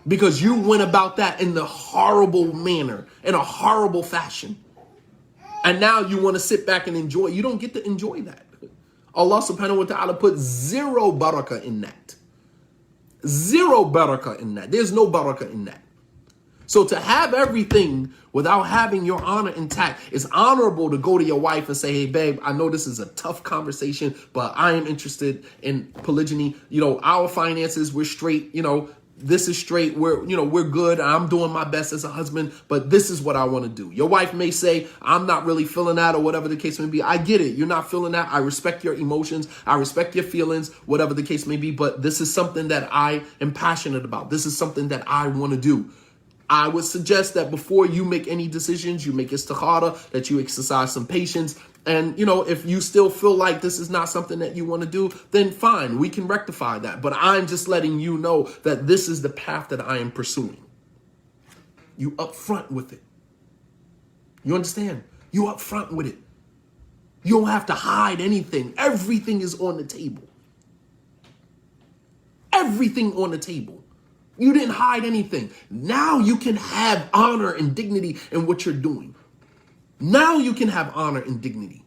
Because you went about that in the horrible manner, in a horrible fashion. And now you want to sit back and enjoy. You don't get to enjoy that. Allah subhanahu wa ta'ala put zero barakah in that. Zero barakah in that. There's no barakah in that. So to have everything without having your honor intact, it's honorable to go to your wife and say, hey, babe, I know this is a tough conversation, but I am interested in polygyny. You know, our finances, we're straight, you know, this is straight. We're good. I'm doing my best as a husband, but this is what I want to do. Your wife may say, I'm not really feeling that, or whatever the case may be. I get it. You're not feeling that. I respect your emotions. I respect your feelings, whatever the case may be. But this is something that I am passionate about. This is something that I want to do. I would suggest that before you make any decisions, you make istikhara, that you exercise some patience. And, you know, if you still feel like this is not something that you want to do, then fine, we can rectify that. But I'm just letting you know that this is the path that I am pursuing. You upfront with it. You understand? You upfront with it. You don't have to hide anything. Everything is on the table. Everything on the table. You didn't hide anything. Now you can have honor and dignity in what you're doing. Now you can have honor and dignity.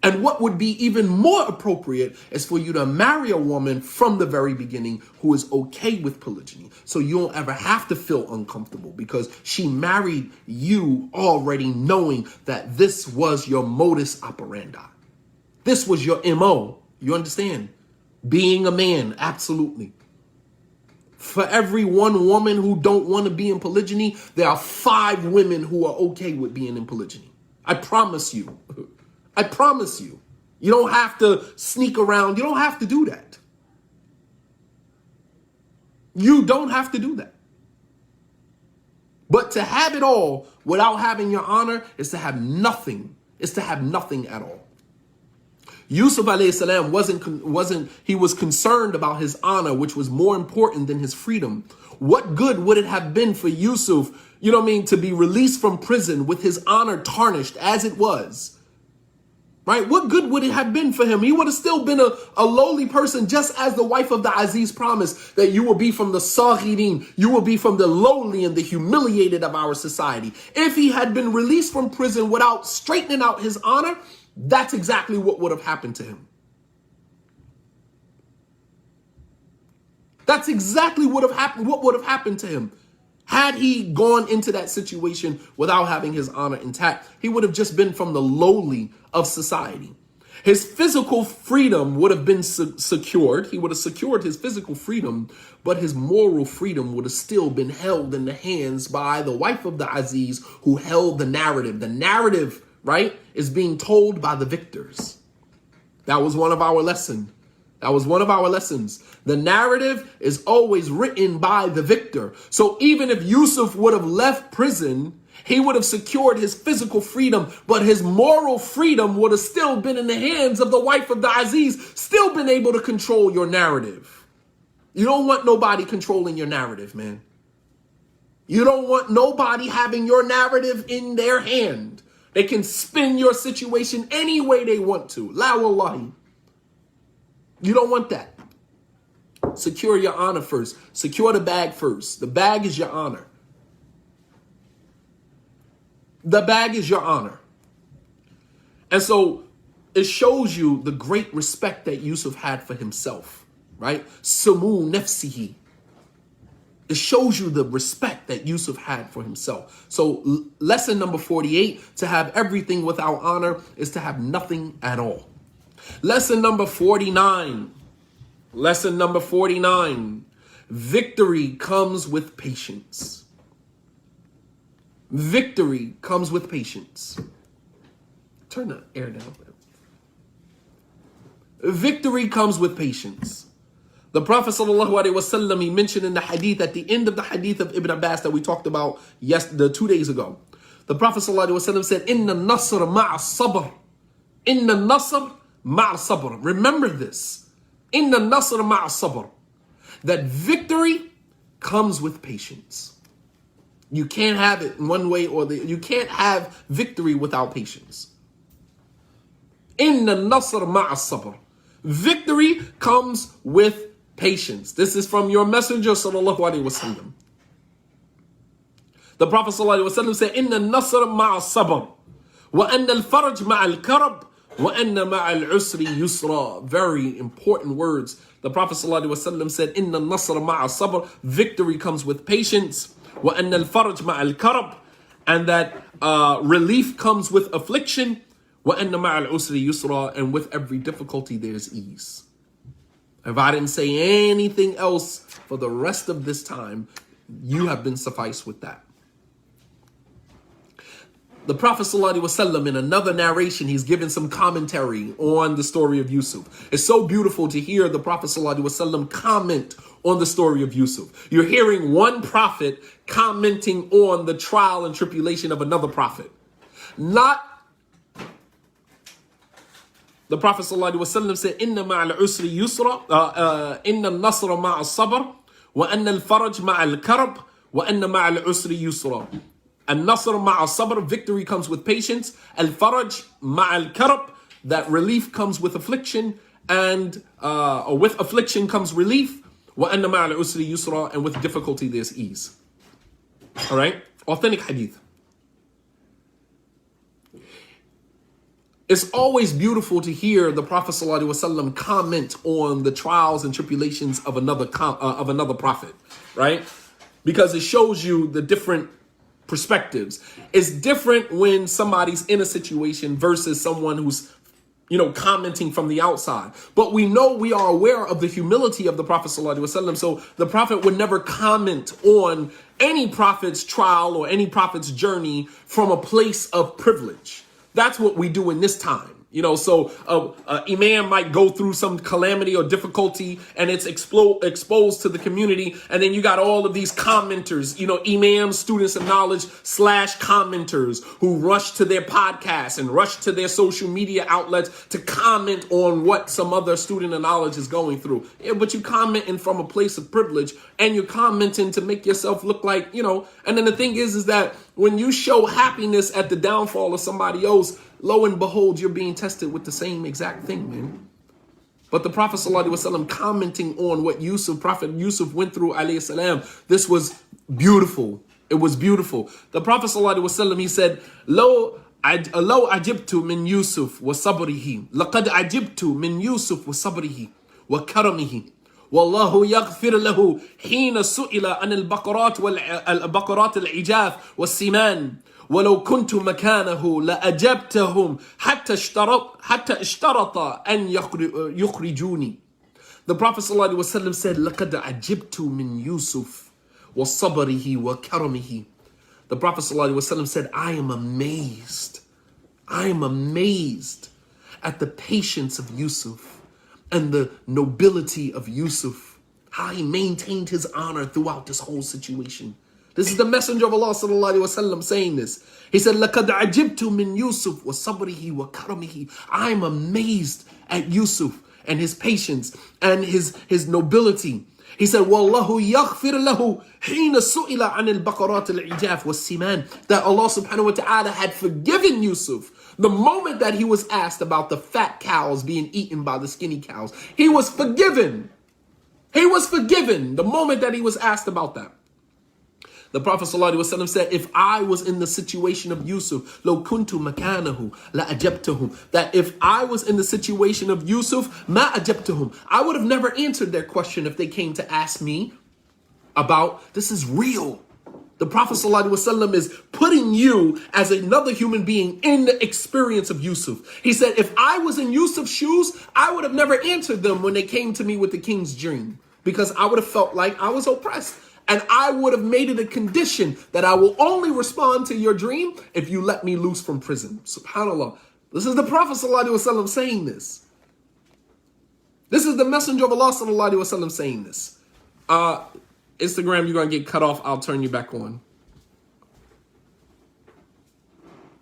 And what would be even more appropriate is for you to marry a woman from the very beginning who is okay with polygyny. So you don't ever have to feel uncomfortable because she married you already knowing that this was your modus operandi. This was your MO. You understand? Being a man, absolutely. For every one woman who don't want to be in polygyny, there are 5 women who are okay with being in polygyny. I promise you. I promise you. You don't have to sneak around. You don't have to do that. You don't have to do that. But to have it all without having your honor is to have nothing. It's to have nothing at all. Yusuf alayhi salam he was concerned about his honor, which was more important than his freedom. What good would it have been for Yusuf, you know what I mean, to be released from prison with his honor tarnished as it was? Right? What good would it have been for him? He would have still been a lowly person, just as the wife of the Aziz promised that you will be from the Saghirin, you will be from the lowly and the humiliated of our society. If he had been released from prison without straightening out his honor, that's exactly what would have happened to him. That's exactly what would have happened to him. Had he gone into that situation without having his honor intact, he would have just been from the lowly of society. His physical freedom would have been secured. He would have secured his physical freedom, but his moral freedom would have still been held in the hands by the wife of the Aziz who held the narrative. The narrative, right, is being told by the victors. That was one of our lessons. That was one of our lessons. The narrative is always written by the victor. So even if Yusuf would have left prison, he would have secured his physical freedom, but his moral freedom would have still been in the hands of the wife of the Aziz, still been able to control your narrative. You don't want nobody controlling your narrative, man. You don't want nobody having your narrative in their hand. They can spin your situation any way they want to. La wallahi. You don't want that. Secure your honor first. Secure the bag first. The bag is your honor. The bag is your honor. And so it shows you the great respect that Yusuf had for himself, right? Sumu nafsihi. It shows you the respect that Yusuf had for himself. So lesson number 48, to have everything without honor is to have nothing at all. Lesson number 49. Lesson number 49. Victory comes with patience. Victory comes with patience. Turn the air down. Victory comes with patience. The Prophet ﷺ, he mentioned in the hadith, at the end of the hadith of Ibn Abbas that we talked about 2 days ago. The Prophet ﷺ said, Inna nasr ma'a sabr. Inna nasr ma'a sabr. Remember this. Inna nasr ma'a sabr. That victory comes with patience. You can't have it in one way or the other. You can't have victory without patience. Inna nasr ma'a sabr. Victory comes with patience. This is from your messenger, sallallahu alaihi wasallam. The Prophet sallallahu alaihi wasallam said, Inna nasr ma'a sabr. Wa anna al-faraj ma'a al-karab. Wa anna ma'a al-usri yusra. Very important words. The Prophet sallallahu alaihi wasallam said, Inna nasr ma'a sabr. Victory comes with patience. Wa anna al-faraj ma'a al-karab. And that relief comes with affliction. Wa anna ma'a al-usri yusra. And with every difficulty there's ease. If I didn't say anything else for the rest of this time, you have been sufficed with that. The Prophet ﷺ, in another narration, he's given some commentary on the story of Yusuf. It's so beautiful to hear the Prophet ﷺ comment on the story of Yusuf. You're hearing one prophet commenting on the trial and tribulation of another prophet. Not the Prophet ﷺ said, Inna ma'al usri yusra, inna nasra ma'al sabr, wa anna al-faraj ma'al karab, wa anna ma'al usri yusra. Al-nasr ma'al sabr, victory comes with patience. Al-faraj ma'al karab, that relief comes with affliction, and with affliction comes relief. Wa anna ma'al usri yusra, and with difficulty there's ease. All right, authentic hadith. It's always beautiful to hear the Prophet ﷺ comment on the trials and tribulations of another prophet, right? Because it shows you the different perspectives. It's different when somebody's in a situation versus someone who's, commenting from the outside. But we are aware of the humility of the Prophet ﷺ. So the Prophet would never comment on any prophet's trial or any prophet's journey from a place of privilege. That's what we do in this time. So imam might go through some calamity or difficulty and it's exposed to the community. And then you got all of these commenters, imams, students of knowledge / commenters who rush to their podcasts and rush to their social media outlets to comment on what some other student of knowledge is going through. Yeah, but you commenting from a place of privilege and you're commenting to make yourself look like, and then the thing is that when you show happiness at the downfall of somebody else, lo and behold, you're being tested with the same exact thing, man. But the Prophet ﷺ commenting on what Prophet Yusuf went through, alayhi salam, this was beautiful. It was beautiful. The Prophet ﷺ, he said, Lo ajibtu min Yusuf wa sabrihi. Laqad ajibtu min Yusuf wa sabrihi wa karamihi. والله يغفر له حين سئل عن البقرات العجاف والسمان ولو كنت مكانه لأجبتهم حتى اشترط أن يخرجوني. The Prophet ﷺ said, لقد عجبت من يوسف وصبره وكرمه. The Prophet ﷺ said, I am amazed at the patience of Yusuf and the nobility of Yusuf, how he maintained his honor throughout this whole situation. This is the Messenger of Allah sallallahu alaihi wasallam saying this. He said, لَقَدْ عَجِبْتُ مِنْ يُوسُفْ وَصَبْرِهِ وَكَرَمِهِ. I'm amazed at Yusuf and his patience and his nobility. He said, وَاللَّهُ يَغْفِرْ لَهُ حِينَ سُئِلَ عَنِ الْبَقَرَاتِ الْعِجَافِ وَالسِّمَانِ. That Allah subhanahu wa ta'ala had forgiven Yusuf the moment that he was asked about the fat cows being eaten by the skinny cows. He was forgiven. He was forgiven the moment that he was asked about that. The Prophet ﷺ said, if I was in the situation of Yusuf, لو كنت مكانه لأجبتهم. That if I was in the situation of Yusuf, ما أجبتهم. I would have never answered their question if they came to ask me about, this is real. The Prophet ﷺ is putting you as another human being in the experience of Yusuf. He said, if I was in Yusuf's shoes, I would have never answered them when they came to me with the king's dream, because I would have felt like I was oppressed. And I would have made it a condition that I will only respond to your dream if you let me loose from prison. SubhanAllah. This is the Prophet ﷺ saying this. This is the Messenger of Allah ﷺ saying this. Instagram, you're going to get cut off. I'll turn you back on.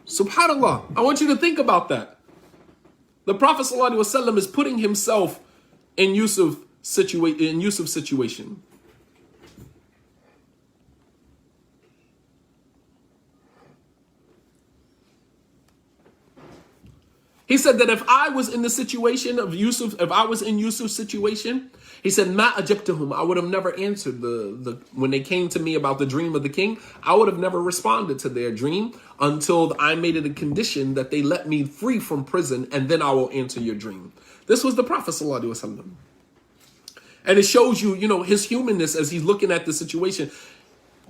Subhanallah. I want you to think about that. The Prophet ﷺ is putting himself in Yusuf's situation. He said that if I was in the situation of Yusuf, if I was in Yusuf's situation, he said, Ma ajabtahum, I would have never answered when they came to me about the dream of the king, I would have never responded to their dream until I made it a condition that they let me free from prison, and then I will answer your dream. This was the Prophet sallallahu alaihi wasallam. And it shows you, his humanness as he's looking at the situation.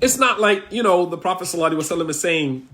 It's not like, the Prophet sallallahu alaihi wasallam is saying,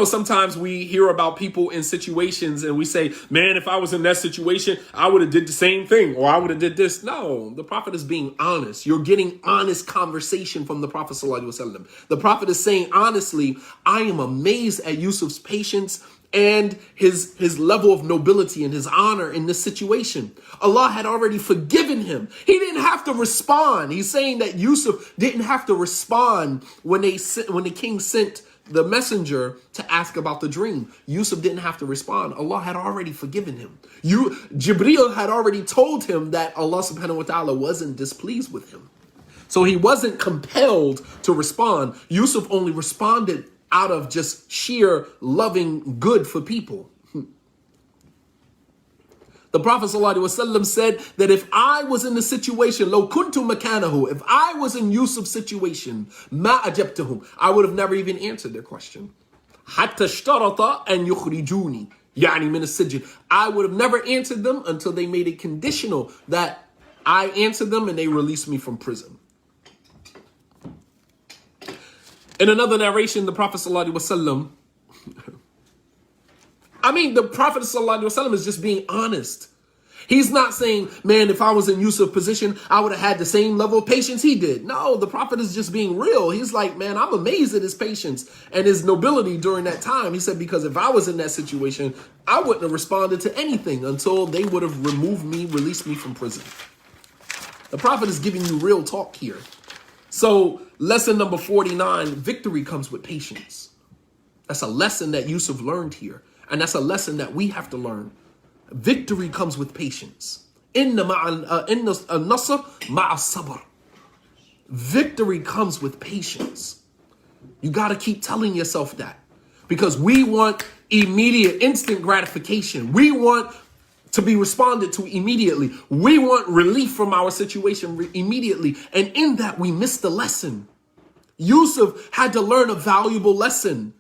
sometimes we hear about people in situations and we say, man, if I was in that situation, I would have did the same thing, or I would have did this. No, the Prophet is being honest. You're getting honest conversation from the Prophet sallallahu alaihi wasallam. The Prophet is saying, honestly, I am amazed at Yusuf's patience and his level of nobility and his honor in this situation. Allah had already forgiven him. He didn't have to respond. He's saying that Yusuf didn't have to respond when the king sent the messenger to ask about the dream. Yusuf didn't have to respond. Allah had already forgiven him. Jibreel had already told him that Allah subhanahu wa ta'ala wasn't displeased with him. So he wasn't compelled to respond. Yusuf only responded out of just sheer loving good for people. The Prophet ﷺ said that if I was in the situation, lo kuntu makanahu, if I was in Yusuf's situation, ma ajabtahum, I would have never even answered their question. Hatta ishtarata an yukhrijuni, yani min as-sijn. I would have never answered them until they made it conditional that I answered them and they released me from prison. In another narration, the Prophet ﷺ, the Prophet ﷺ is just being honest. He's not saying, man, if I was in Yusuf's position, I would have had the same level of patience he did. No, the Prophet is just being real. He's like, man, I'm amazed at his patience and his nobility during that time. He said, because if I was in that situation, I wouldn't have responded to anything until they would have removed me, released me from prison. The Prophet is giving you real talk here. So lesson number 49, victory comes with patience. That's a lesson that Yusuf learned here. And that's a lesson that we have to learn. Victory comes with patience. Inna an-nasr ma'a sabr. Victory comes with patience. You got to keep telling yourself that. Because we want immediate, instant gratification. We want to be responded to immediately. We want relief from our situation immediately. And in that, we miss the lesson. Yusuf had to learn a valuable lesson.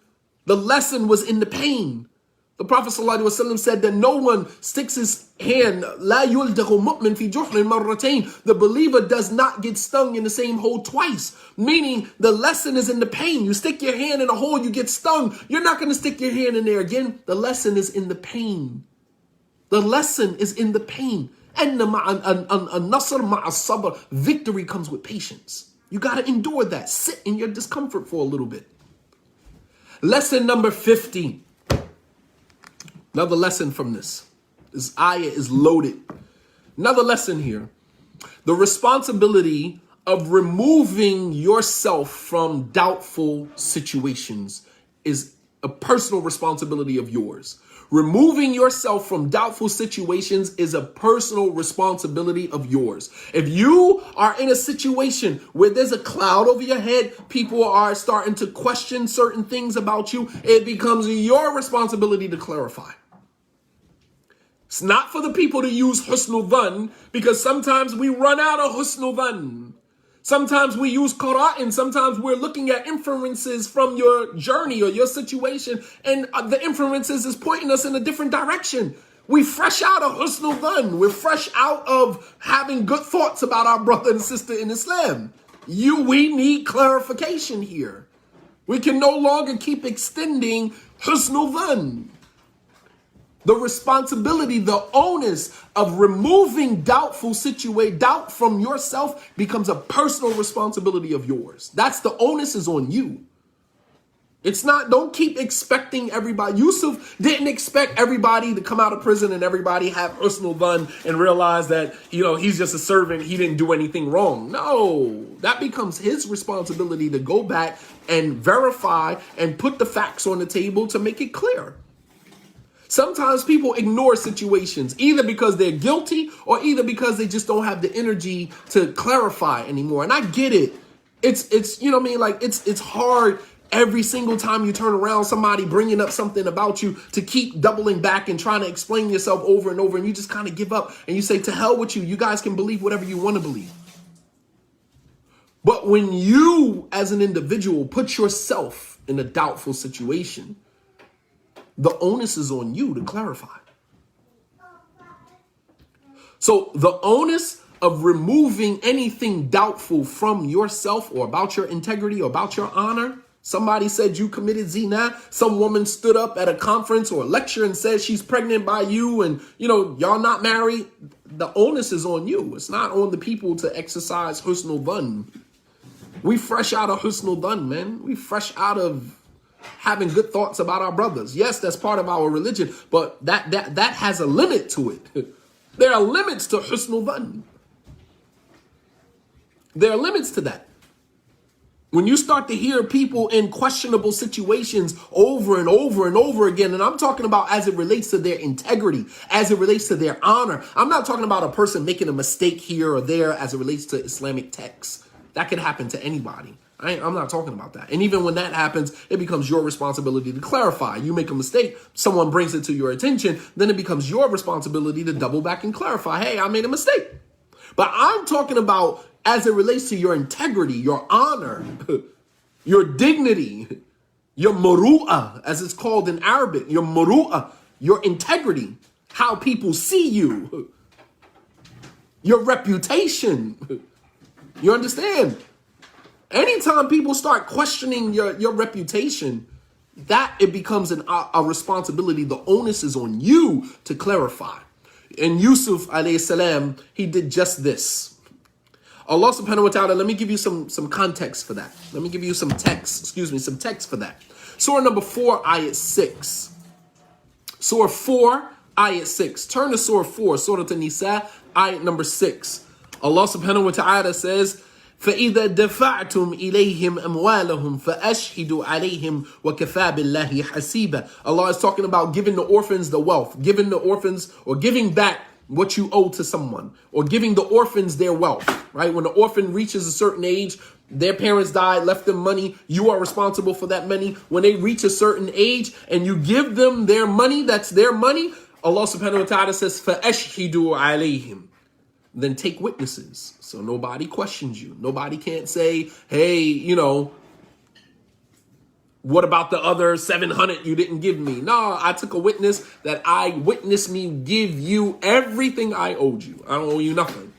The lesson was in the pain. The Prophet ﷺ said that no one sticks his hand, لا يلدغ مؤمن في جحر مرتين. The believer does not get stung in the same hole twice. Meaning the lesson is in the pain. You stick your hand in a hole, you get stung. You're not going to stick your hand in there again. The lesson is in the pain. The lesson is in the pain. And النصر مع الصبر. Victory comes with patience. You got to endure that. Sit in your discomfort for a little bit. Lesson number 50. Another lesson from this. This ayah is loaded. Another lesson here. The responsibility of removing yourself from doubtful situations is a personal responsibility of yours. Removing yourself from doubtful situations is a personal responsibility of yours. If you are in a situation where there's a cloud over your head, people are starting to question certain things about you, it becomes your responsibility to clarify. It's not for the people to use husnul dhan, because sometimes we run out of husnul dhan. Sometimes we use qara'in. Sometimes we're looking at inferences from your journey or your situation, and the inferences is pointing us in a different direction. We fresh out of husnul dhan. We're fresh out of having good thoughts about our brother and sister in Islam. We need clarification here. We can no longer keep extending husnul dhan. The responsibility, the onus of removing doubt from yourself becomes a personal responsibility of yours. That's the onus is on you. It's not, don't keep expecting everybody. Yusuf didn't expect everybody to come out of prison and everybody have husnul dhan and realize that, he's just a servant. He didn't do anything wrong. No, that becomes his responsibility to go back and verify and put the facts on the table to make it clear. Sometimes people ignore situations either because they're guilty or either because they just don't have the energy to clarify anymore. And I get it. It's it's hard. Every single time you turn around, somebody bringing up something about you to keep doubling back and trying to explain yourself over and over. And you just kind of give up and you say, to hell with you. You guys can believe whatever you want to believe. But when you, as an individual, put yourself in a doubtful situation, the onus is on you to clarify. So the onus of removing anything doubtful from yourself or about your integrity or about your honor. Somebody said you committed zina. Some woman stood up at a conference or a lecture and said she's pregnant by you and, y'all not married. The onus is on you. It's not on the people to exercise husnul dhan. We fresh out of husnul dhan, man. We fresh out of having good thoughts about our brothers. Yes, that's part of our religion, but that has a limit to it. There are limits to husnul dhan. There are limits to that. When you start to hear people in questionable situations over and over and over again, and I'm talking about as it relates to their integrity, as it relates to their honor. I'm not talking about a person making a mistake here or there as it relates to Islamic texts. That could happen to anybody. I'm not talking about that. And even when that happens, it becomes your responsibility to clarify. You make a mistake, someone brings it to your attention, then it becomes your responsibility to double back and clarify, hey, I made a mistake. But I'm talking about as it relates to your integrity, your honor, your dignity, your muru'ah, as it's called in Arabic, your muru'ah, your integrity, how people see you, your reputation. You understand? Anytime people start questioning your reputation, that it becomes a responsibility. The onus is on you to clarify. And Yusuf alayhi salam, he did just this. Allah subhanahu wa ta'ala, let me give you some context for that. Let me give you some text for that. Surah number 4, ayat 6. Surah 4, ayat 6. Turn to Surah 4, Surah An-Nisa, ayat number 6. Allah subhanahu wa ta'ala says, فَإِذَا دَفَعْتُمْ إِلَيْهِمْ أَمْوَالَهُمْ فَأَشْهِدُوا عَلَيْهِمْ وَكَفَى بِاللَّهِ حَسِيبًا. Allah is talking about giving the orphans the wealth, giving the orphans or giving back what you owe to someone, or giving the orphans their wealth, right? When the orphan reaches a certain age, their parents died, left them money, you are responsible for that money. When they reach a certain age and you give them their money, that's their money, Allah subhanahu wa ta'ala says, فَأَشْهِدُوا عَلَيْهِمْ. Then take witnesses. So nobody questions you. Nobody can't say, hey, what about the other 700 you didn't give me? No, I took a witness that I witnessed me give you everything I owed you. I don't owe you nothing.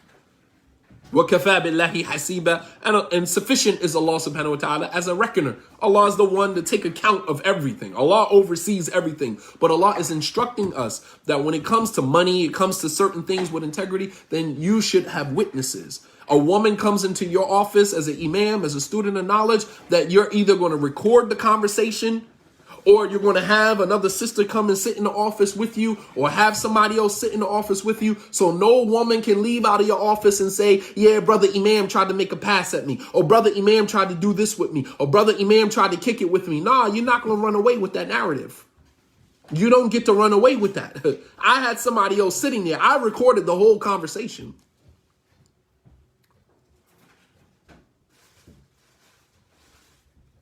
وَكَفَى بِاللَّهِ حَسِيبًا. And sufficient is Allah subhanahu wa ta'ala as a reckoner. Allah is the one to take account of everything. Allah oversees everything. But Allah is instructing us that when it comes to money, it comes to certain things with integrity, then you should have witnesses. A woman comes into your office as an imam, as a student of knowledge, that you're either going to record the conversation or you're going to have another sister come and sit in the office with you or have somebody else sit in the office with you. So no woman can leave out of your office and say, yeah, brother imam tried to make a pass at me, or brother imam tried to do this with me, or brother imam tried to kick it with me. Nah, you're not going to run away with that narrative. You don't get to run away with that. I had somebody else sitting there. I recorded the whole conversation.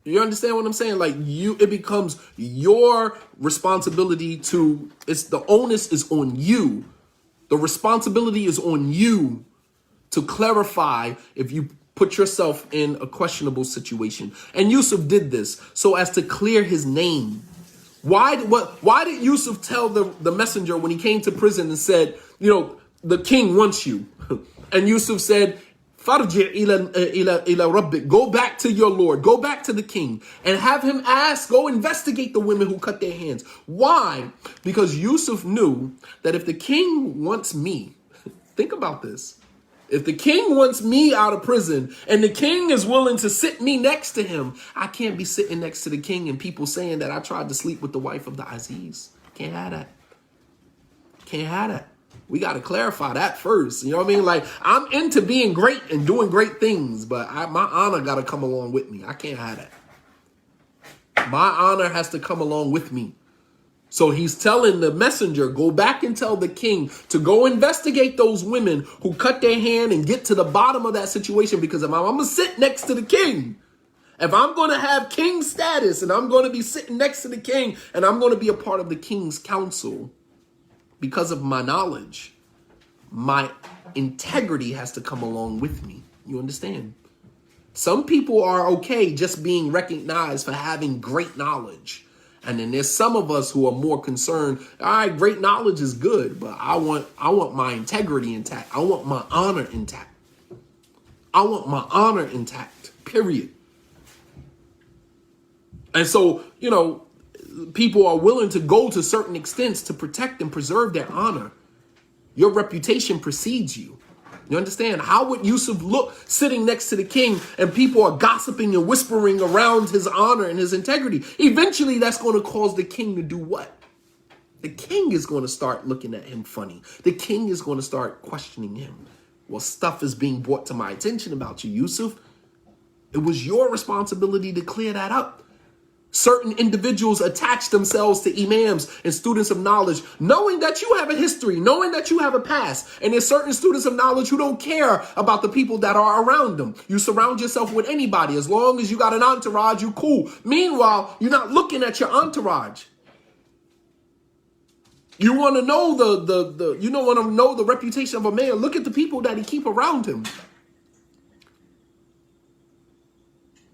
You understand what I'm saying? Like it becomes your responsibility the onus is on you. The responsibility is on you to clarify if you put yourself in a questionable situation. And Yusuf did this so as to clear his name. Why did Yusuf tell the messenger when he came to prison and said, the king wants you? And Yusuf said, Farji' ila rabbik. Go back to your Lord. Go back to the king and have him go investigate the women who cut their hands. Why? Because Yusuf knew that if the king wants me, think about this. If the king wants me out of prison and the king is willing to sit me next to him, I can't be sitting next to the king and people saying that I tried to sleep with the wife of the Aziz. Can't have that. Can't have that. We got to clarify that first. You know what I mean? Like, I'm into being great and doing great things, but my honor got to come along with me. I can't have that. My honor has to come along with me. So he's telling the messenger, go back and tell the king to go investigate those women who cut their hand and get to the bottom of that situation. Because if I'm going to sit next to the king, if I'm going to have king status and I'm going to be sitting next to the king and I'm going to be a part of the king's council, because of my knowledge, my integrity has to come along with me. You understand? Some people are okay just being recognized for having great knowledge. And then there's some of us who are more concerned, all right, great knowledge is good, but I want my integrity intact. I want my honor intact. I want my honor intact, period. And so, you know, people are willing to go to certain extents to protect and preserve their honor. Your reputation precedes you. You understand? How would Yusuf look sitting next to the king and people are gossiping and whispering around his honor and his integrity? Eventually, that's going to cause the king to do what? The king is going to start looking at him funny. The king is going to start questioning him. Well, stuff is being brought to my attention about you, Yusuf. It was your responsibility to clear that up. Certain individuals attach themselves to imams and students of knowledge, knowing that you have a history, knowing that you have a past. And there's certain students of knowledge who don't care about the people that are around them. You surround yourself with anybody. As long as you got an entourage, you cool. Meanwhile, you're not looking at your entourage. You want to know want to know the reputation of a man. Look at the people that he keep around him.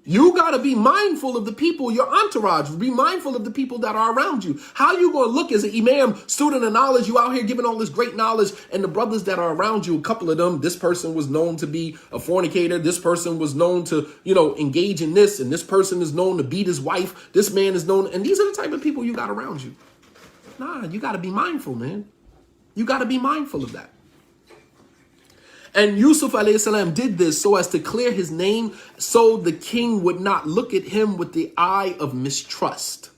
You got to be mindful of the people, your entourage. Be mindful of the people that are around you. How you going to look as an imam, student of knowledge, you out here giving all this great knowledge, and the brothers that are around you, a couple of them, this person was known to be a fornicator. This person was known to, engage in this, and this person is known to beat his wife. This man is known, and these are the type of people you got around you. Nah, you got to be mindful, man. You got to be mindful of that. And Yusuf alayhi salam did this so as to clear his name, so the king would not look at him with the eye of mistrust.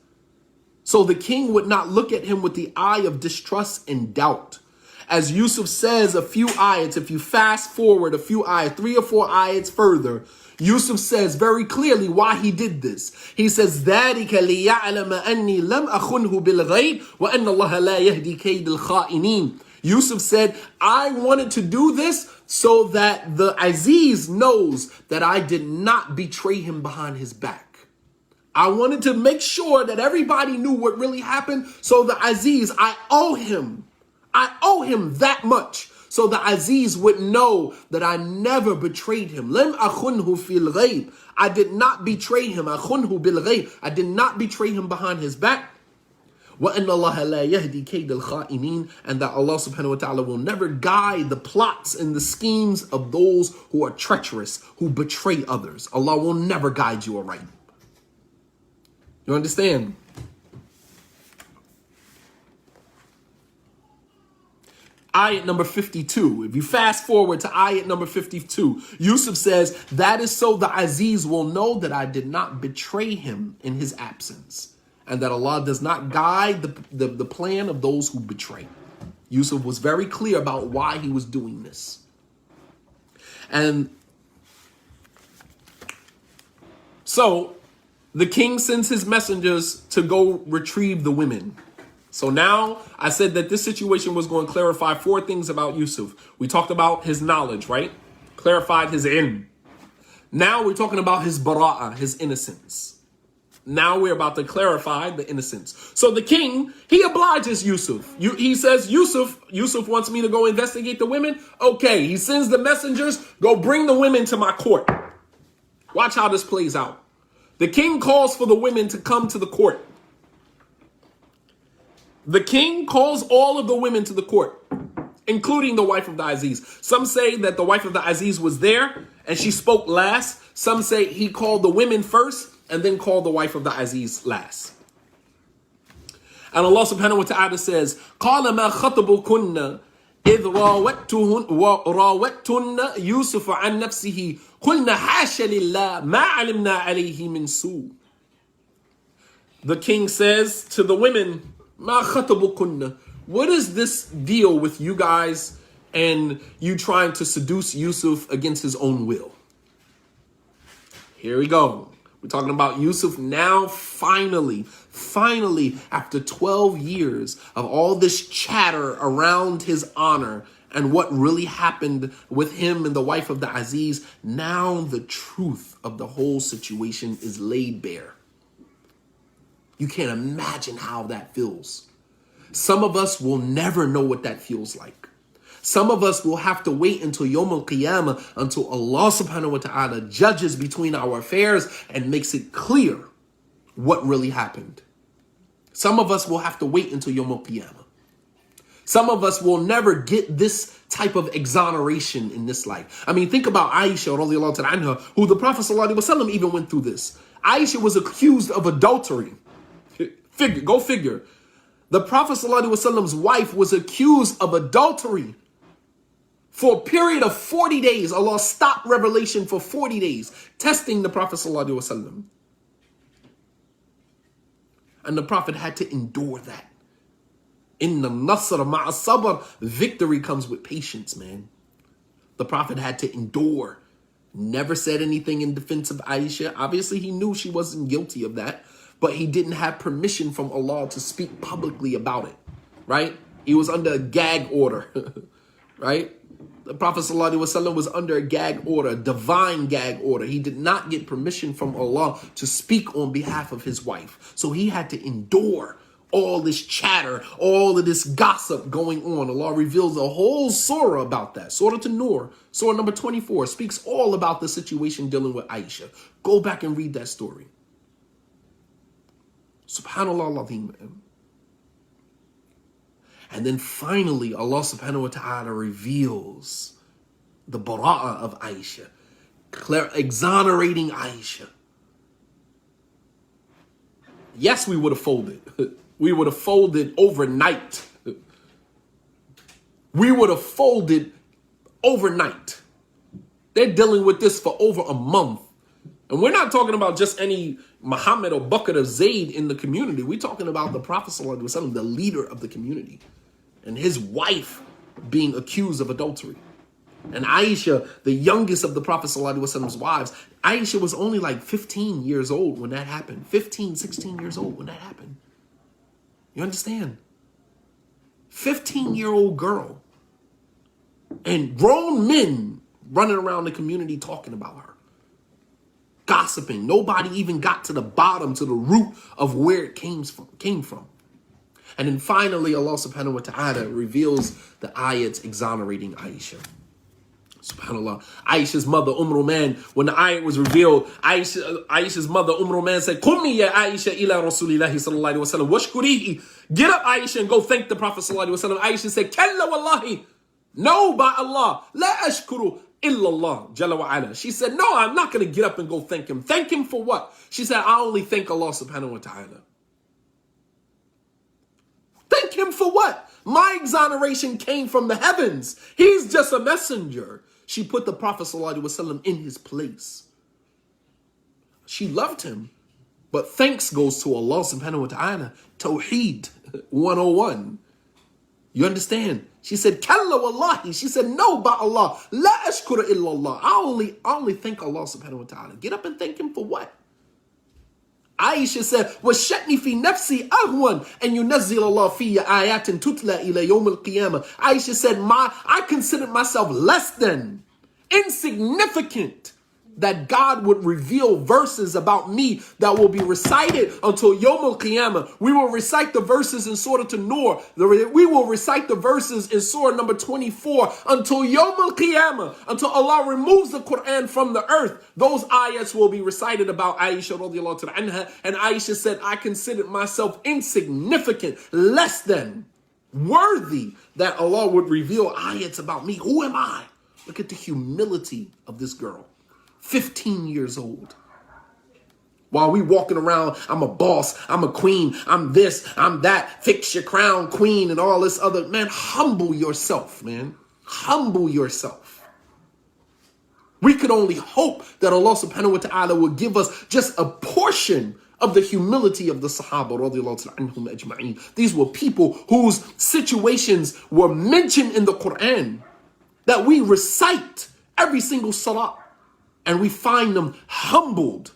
So the king would not look at him with the eye of distrust and doubt. As Yusuf says a few ayats, if you fast forward a few ayats, 3 or 4 ayats further, Yusuf says very clearly why he did this. He says, ذَلِكَ لِيَعْلَمَ أَنِّي لَمْ أَخُنْهُ بِالْغَيْبِ وَأَنَّ اللَّهَ لَا يَهْدِي كَيْدَ الْخَائِنِينَ. Yusuf said, I wanted to do this so that the Aziz knows that I did not betray him behind his back. I wanted to make sure that everybody knew what really happened. So the Aziz, I owe him that much. So the Aziz would know that I never betrayed him. Lam akhunhu fil ghayb. I did not betray him. Akhunhu bil ghayb. I did not betray him behind his back. وَأَنَّ اللَّهَ لَا يَهْدِي كَيْدَ الْخَائِنِينَ, and that Allah subhanahu wa ta'ala will never guide the plots and the schemes of those who are treacherous, who betray others. Allah will never guide you aright. You understand? Ayat number 52. If you fast forward to ayat number 52, Yusuf says, that is so the Aziz will know that I did not betray him in his absence, and that Allah does not guide the plan of those who betray. Yusuf was very clear about why he was doing this. And so the king sends his messengers to go retrieve the women. So now I said that this situation was going to clarify 4 things about Yusuf. We talked about his knowledge, right? Clarified his ilm. Now we're talking about his bara'ah, his innocence. Now we're about to clarify the innocence. So the king, he obliges Yusuf. He says, Yusuf wants me to go investigate the women. Okay, he sends the messengers, go bring the women to my court. Watch how this plays out. The king calls for the women to come to the court. The king calls all of the women to the court, including the wife of the Aziz. Some say that the wife of the Aziz was there and she spoke last. Some say he called the women first and then called the wife of the Aziz last. And Allah subhanahu wa ta'ala says, قَالَ مَا خَطَبُكُنَّ إذ راوتن يوسف عن نفسه قلنا حاش لله ما علمنا عليه من سوء. The king says to the women, ما خطبكن? What is this deal with you guys and you trying to seduce Yusuf against his own will? Here we go. We're talking about Yusuf now, finally, after 12 years of all this chatter around his honor and what really happened with him and the wife of the Aziz, now the truth of the whole situation is laid bare. You can't imagine how that feels. Some of us will never know what that feels like. Some of us will have to wait until Yawm al-Qiyamah, until Allah subhanahu wa ta'ala judges between our affairs and makes it clear what really happened. Some of us will have to wait until Yawm al-Qiyamah. Some of us will never get this type of exoneration in this life. I mean, think about Aisha radiallahu ta'ala anha, who the Prophet sallallahu alaihi wasallam even went through this. Aisha was accused of adultery. Go figure. The Prophet sallallahu alaihi wasallam's wife was accused of adultery. For a period of 40 days, Allah stopped revelation for 40 days, testing the Prophet ﷺ. And the Prophet had to endure that. Inna nasr ma'a sabr. Victory comes with patience, man. The Prophet had to endure. Never said anything in defense of Aisha. Obviously, he knew she wasn't guilty of that, but he didn't have permission from Allah to speak publicly about it, right? He was under a gag order, right? The Prophet ﷺ was under a gag order, a divine gag order. He did not get permission from Allah to speak on behalf of his wife. So he had to endure all this chatter, all of this gossip going on. Allah reveals a whole surah about that. Surah An-Nur, surah number 24, speaks all about the situation dealing with Aisha. Go back and read that story. Subhanallah al-Azim, man. And then finally, Allah subhanahu wa ta'ala reveals the bara'ah of Aisha, exonerating Aisha. Yes, we would have folded. We would have folded overnight. We would have folded overnight. They're dealing with this for over a month. And we're not talking about just any Muhammad or Bakr or Zayd in the community. We're talking about the Prophet sallallahu alaihi wasallam, the leader of the community, and his wife being accused of adultery. And Aisha, the youngest of the Prophet ﷺ's wives, Aisha was only like 15 years old when that happened. 15, 16 years old when that happened. You understand? 15-year-old girl. And grown men running around the community talking about her. Gossiping. Nobody even got to the bottom, to the root of where it came from. And then finally, Allah subhanahu wa ta'ala reveals the ayats exonerating Aisha. SubhanAllah. Aisha's mother, Roman, when the ayat was revealed, Aisha's mother, Roman, said, Qummi ya Aisha ila Rasulillahi sallallahu alayhi wa sallam, washkurihi. Get up, Aisha, and go thank the Prophet sallallahu alayhi wa sallam. Aisha said, Kalla wallahi. No, by Allah. La ashkuru illallah jalla wa ala. She said, no, I'm not going to get up and go thank him. Thank him for what? She said, I only thank Allah subhanahu wa ta'ala. Thank him for what? My exoneration came from the heavens. He's just a messenger. She put the Prophet ﷺ in his place. She loved him. But thanks goes to Allah subhanahu wa ta'ala. Tawheed 101. You understand? She said, Kalla wallahi. She said, no, by Allah. La ashkura illallah. I only thank Allah subhanahu wa ta'ala. Get up and thank him for what? Aisha said, وَشَأْنِي فِي نَفْسِي أَهْوَنْ أَنْ يُنَزِّلَ اللَّهُ فِيَّ آيَاتٍ تُتْلَى إِلَى يَوْمِ الْقِيَامَةِ. Aisha said, I considered myself less than, insignificant, that God would reveal verses about me that will be recited until Yawm al-Qiyamah. We will recite the verses in Surah An-Nur. We will recite the verses in Surah number 24 until Yawm al-Qiyamah, until Allah removes the Quran from the earth. Those ayats will be recited about Aisha radiallahu ta'ala anha. And Aisha said, I considered myself insignificant, less than, worthy that Allah would reveal ayats about me. Who am I? Look at the humility of this girl. 15 years old. While we walking around, I'm a boss, I'm a queen, I'm this, I'm that, fix your crown, queen, and all this other. Man, humble yourself, man. Humble yourself. We could only hope that Allah subhanahu wa ta'ala will give us just a portion of the humility of the Sahaba radiallahu anhum ajma'in. These were people whose situations were mentioned in the Quran that we recite every single salah, and we find them humbled.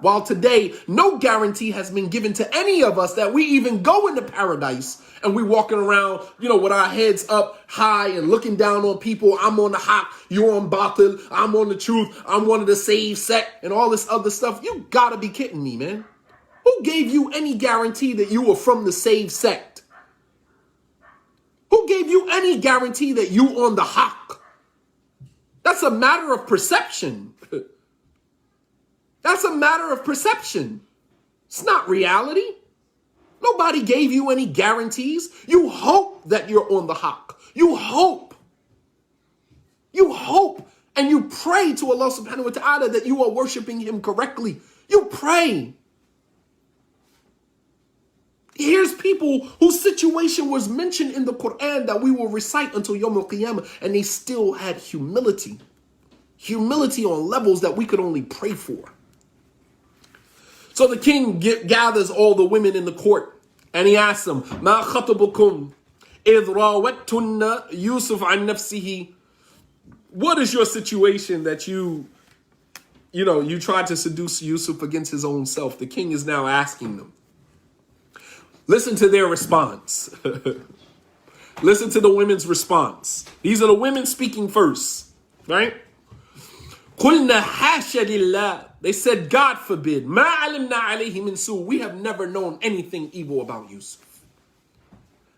While today, no guarantee has been given to any of us that we even go into paradise, and we walking around, with our heads up high and looking down on people. I'm on the haq, you're on batil, I'm on the truth, I'm one of the saved sect, and all this other stuff. You gotta be kidding me, man. Who gave you any guarantee that you were from the saved sect? Who gave you any guarantee that you on the haq? That's a matter of perception. That's a matter of perception. It's not reality. Nobody gave you any guarantees. You hope that you're on the haq. You hope. You hope and you pray to Allah subhanahu wa ta'ala that you are worshiping him correctly. You pray. Here's people whose situation was mentioned in the Quran that we will recite until Yawm al-Qiyamah, and they still had humility. Humility on levels that we could only pray for. So the king gathers all the women in the court, and he asks them, "Ma khatabukum idh rawattunna Yusuf an nafsihi?" What is your situation that you tried to seduce Yusuf against his own self? The king is now asking them. Listen to their response. Listen to the women's response. These are the women speaking first, right? قُلْنَا حَاشَ لِلَّهِ. They said, God forbid. مَا عَلِمْنَا عَلَيْهِ مِنْ سُوءٍ. We have never known anything evil about Yusuf.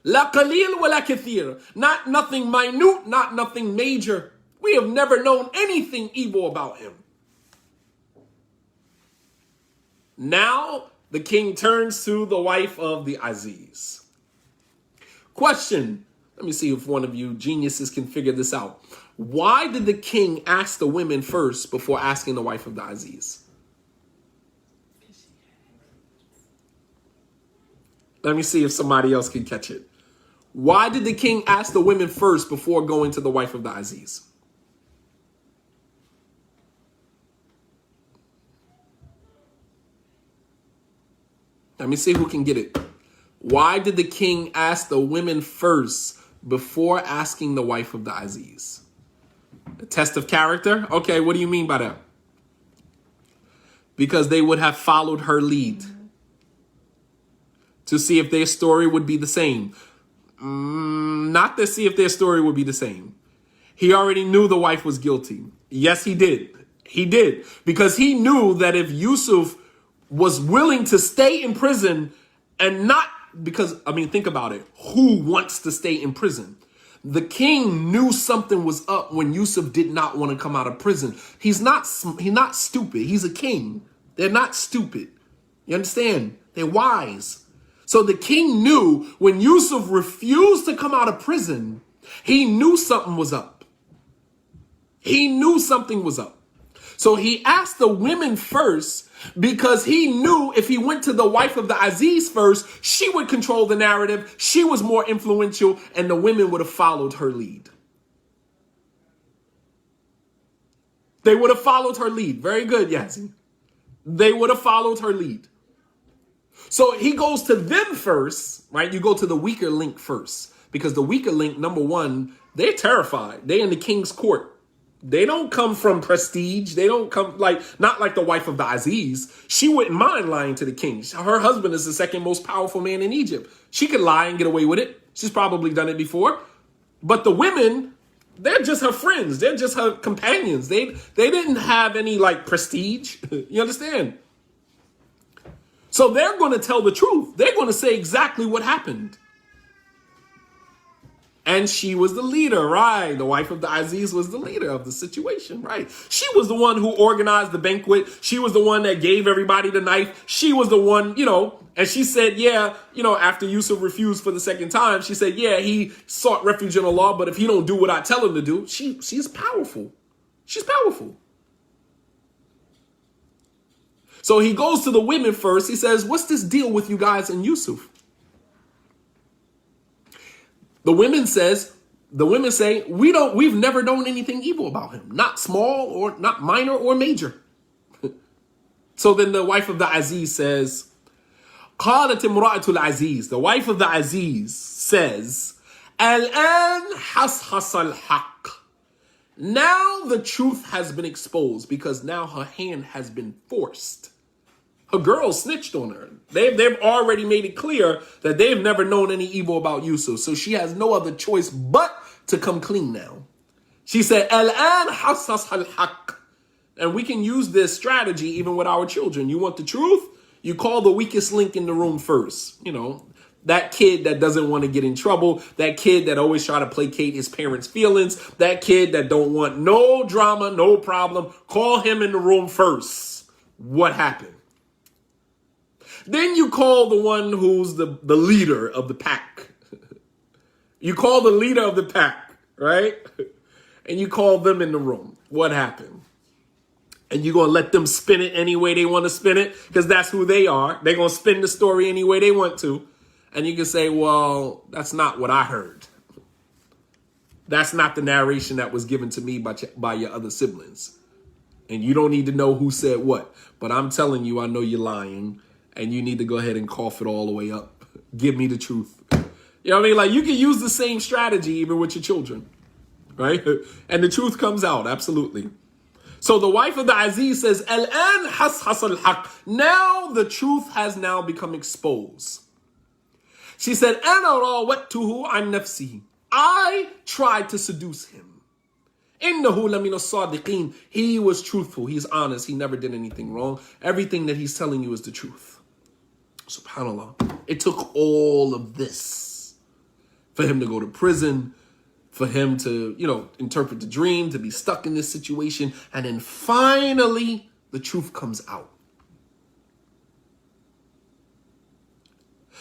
لَا قَلِيلٌ وَلَا كَثِيرٌ. Not nothing minute, not nothing major. We have never known anything evil about him. Now, the king turns to the wife of the Aziz. Question. Let me see if one of you geniuses can figure this out. Why did the king ask the women first before asking the wife of the Aziz? Let me see if somebody else can catch it. Why did the king ask the women first before going to the wife of the Aziz? Let me see who can get it. Why did the king ask the women first before asking the wife of the Aziz? A test of character? Okay, what do you mean by that? Because they would have followed her lead to see if their story would be the same. Not to see if their story would be the same. He already knew the wife was guilty. Yes, he did. He did. Because he knew that if Yusuf was willing to stay in prison and not, because, think about it. Who wants to stay in prison? The king knew something was up when Yusuf did not want to come out of prison. He's not stupid. He's a king. They're not stupid. You understand? They're wise. So the king knew when Yusuf refused to come out of prison, he knew something was up. He knew something was up. So he asked the women first because he knew if he went to the wife of the Aziz first, she would control the narrative. She was more influential and the women would have followed her lead. They would have followed her lead. Very good, Yazzie. They would have followed her lead. So he goes to them first, right? You go to the weaker link first because the weaker link, number one, they're terrified. They're in the king's court. They don't come from prestige. They don't come not like the wife of the Aziz. She wouldn't mind lying to the king. Her husband is the second most powerful man in Egypt. She could lie and get away with it. She's probably done it before. But the women, they're just her friends. They're just her companions. They didn't have any prestige. You understand? So they're going to tell the truth. They're going to say exactly what happened. And she was the leader, right? The wife of the Aziz was the leader of the situation, right? She was the one who organized the banquet. She was the one that gave everybody the knife. She was the one, and she said, after Yusuf refused for the second time, she said, he sought refuge in Allah, but if he don't do what I tell him to do, she's powerful. She's powerful. So he goes to the women first. He says, what's this deal with you guys and Yusuf? The women say, we've never known anything evil about him. Not small or not minor or major. So then the wife of the Aziz says, قالت امرأة العزيز, the wife of the Aziz says, الآن حصحص الحق. Now the truth has been exposed because now her hand has been forced. Her girl snitched on her. They've already made it clear that they've never known any evil about Yusuf. So she has no other choice but to come clean now. She said, الآن حصحص الحق. And we can use this strategy even with our children. You want the truth? You call the weakest link in the room first. You know, that kid that doesn't want to get in trouble. That kid that always try to placate his parents' feelings. That kid that don't want no drama, no problem. Call him in the room first. What happened? Then you call the one who's the leader of the pack. You call the leader of the pack, right? And you call them in the room. What happened? And you're going to let them spin it any way they want to spin it because that's who they are. They're going to spin the story any way they want to. And you can say, well, that's not what I heard. That's not the narration that was given to me by your other siblings. And you don't need to know who said what. But I'm telling you, I know you're lying. And you need to go ahead and cough it all the way up. Give me the truth. You know what I mean? Like, you can use the same strategy even with your children. Right? And the truth comes out. Absolutely. So the wife of the Aziz says, الآن حصحص الحق. Now the truth has now become exposed. She said, أنا راودته عن نفسه. I tried to seduce him. إنه لمن الصادقين. He was truthful. He's honest. He never did anything wrong. Everything that he's telling you is the truth. SubhanAllah. It took all of this for him to go to prison, for him to, interpret the dream, to be stuck in this situation. And then finally, the truth comes out.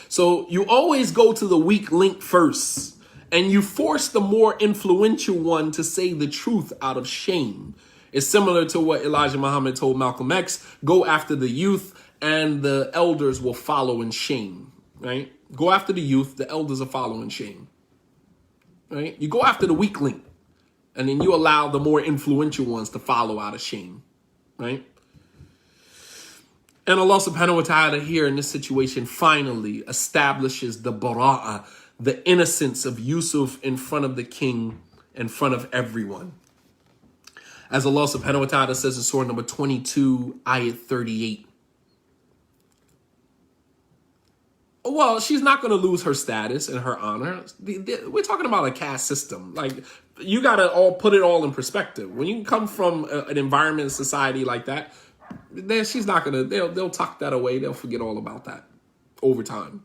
So you always go to the weak link first, and you force the more influential one to say the truth out of shame. It's similar to what Elijah Muhammad told Malcolm X, go after the youth and the elders will follow in shame, right? Go after the youth, the elders will follow in shame. Right? You go after the weak link, and then you allow the more influential ones to follow out of shame, right? And Allah subhanahu wa ta'ala here in this situation finally establishes the bara'ah, the innocence of Yusuf in front of the king, in front of everyone. As Allah subhanahu wa ta'ala says in surah number 22, ayat 38. Well, she's not going to lose her status and her honor. We're talking about a caste system. Like, you got to put it all in perspective. When you come from an environment, society like that, she's not going to, they'll tuck that away. They'll forget all about that over time.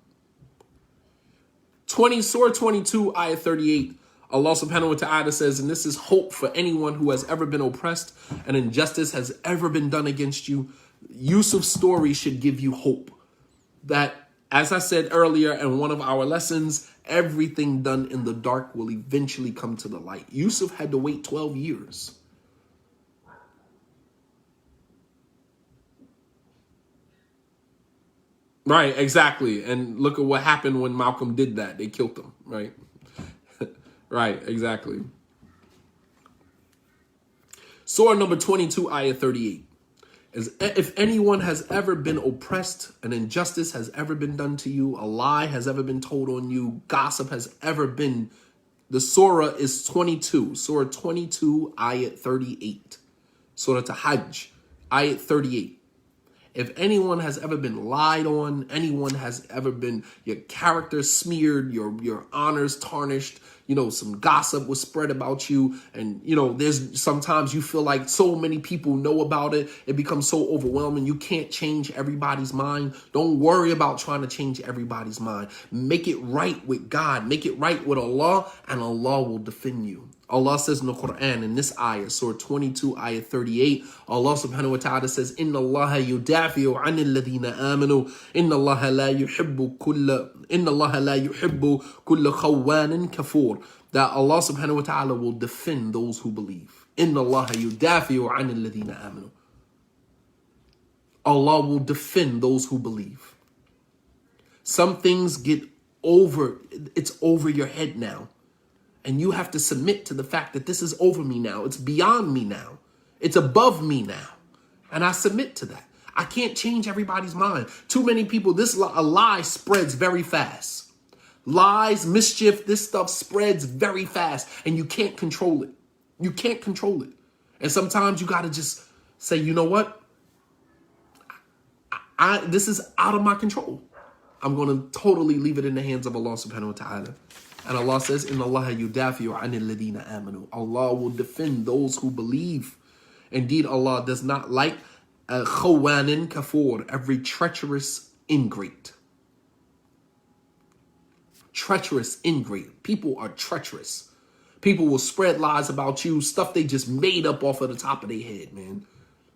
Surah 22, ayah 38, Allah subhanahu wa ta'ala says, and this is hope for anyone who has ever been oppressed and injustice has ever been done against you. Yusuf's story should give you hope that, as I said earlier in one of our lessons, everything done in the dark will eventually come to the light. Yusuf had to wait 12 years. Right, exactly. And look at what happened when Malcolm did that. They killed him, right? Right, exactly. Surah number 22, ayah 38. If anyone has ever been oppressed, an injustice has ever been done to you, a lie has ever been told on you, gossip has ever been, the surah is 22. Surah 22, ayat 38. Surah Hajj, ayat 38. If anyone has ever been lied on, anyone has ever been, your character smeared, your honors tarnished, some gossip was spread about you. And, there's sometimes you feel like so many people know about it. It becomes so overwhelming. You can't change everybody's mind. Don't worry about trying to change everybody's mind. Make it right with God. Make it right with Allah, and Allah will defend you. Allah says in the Quran, in this ayah, Surah 22, ayah 38, Allah subhanahu wa ta'ala says, Inna Allah yudafi'u 'anil ladhina amanu, Inna Allah la yuhibbu kulla khawanin kafur. That Allah subhanahu wa ta'ala will defend those who believe. Inna Allah yudafi'u 'anil ladhina amanu. Allah will defend those who believe. Some things it's over your head now. And you have to submit to the fact that this is over me now. It's beyond me now. It's above me now. And I submit to that. I can't change everybody's mind. Too many people, a lie spreads very fast. Lies, mischief, this stuff spreads very fast. And you can't control it. You can't control it. And sometimes you got to just say, you know what? This is out of my control. I'm going to totally leave it in the hands of Allah subhanahu wa ta'ala. And Allah says, Inna Allah yudafi'u anil ladina amanu. Allah will defend those who believe. Indeed, Allah does not like a khawanin kafur, every treacherous ingrate. Treacherous ingrate. People are treacherous. People will spread lies about you, stuff they just made up off of the top of their head, man.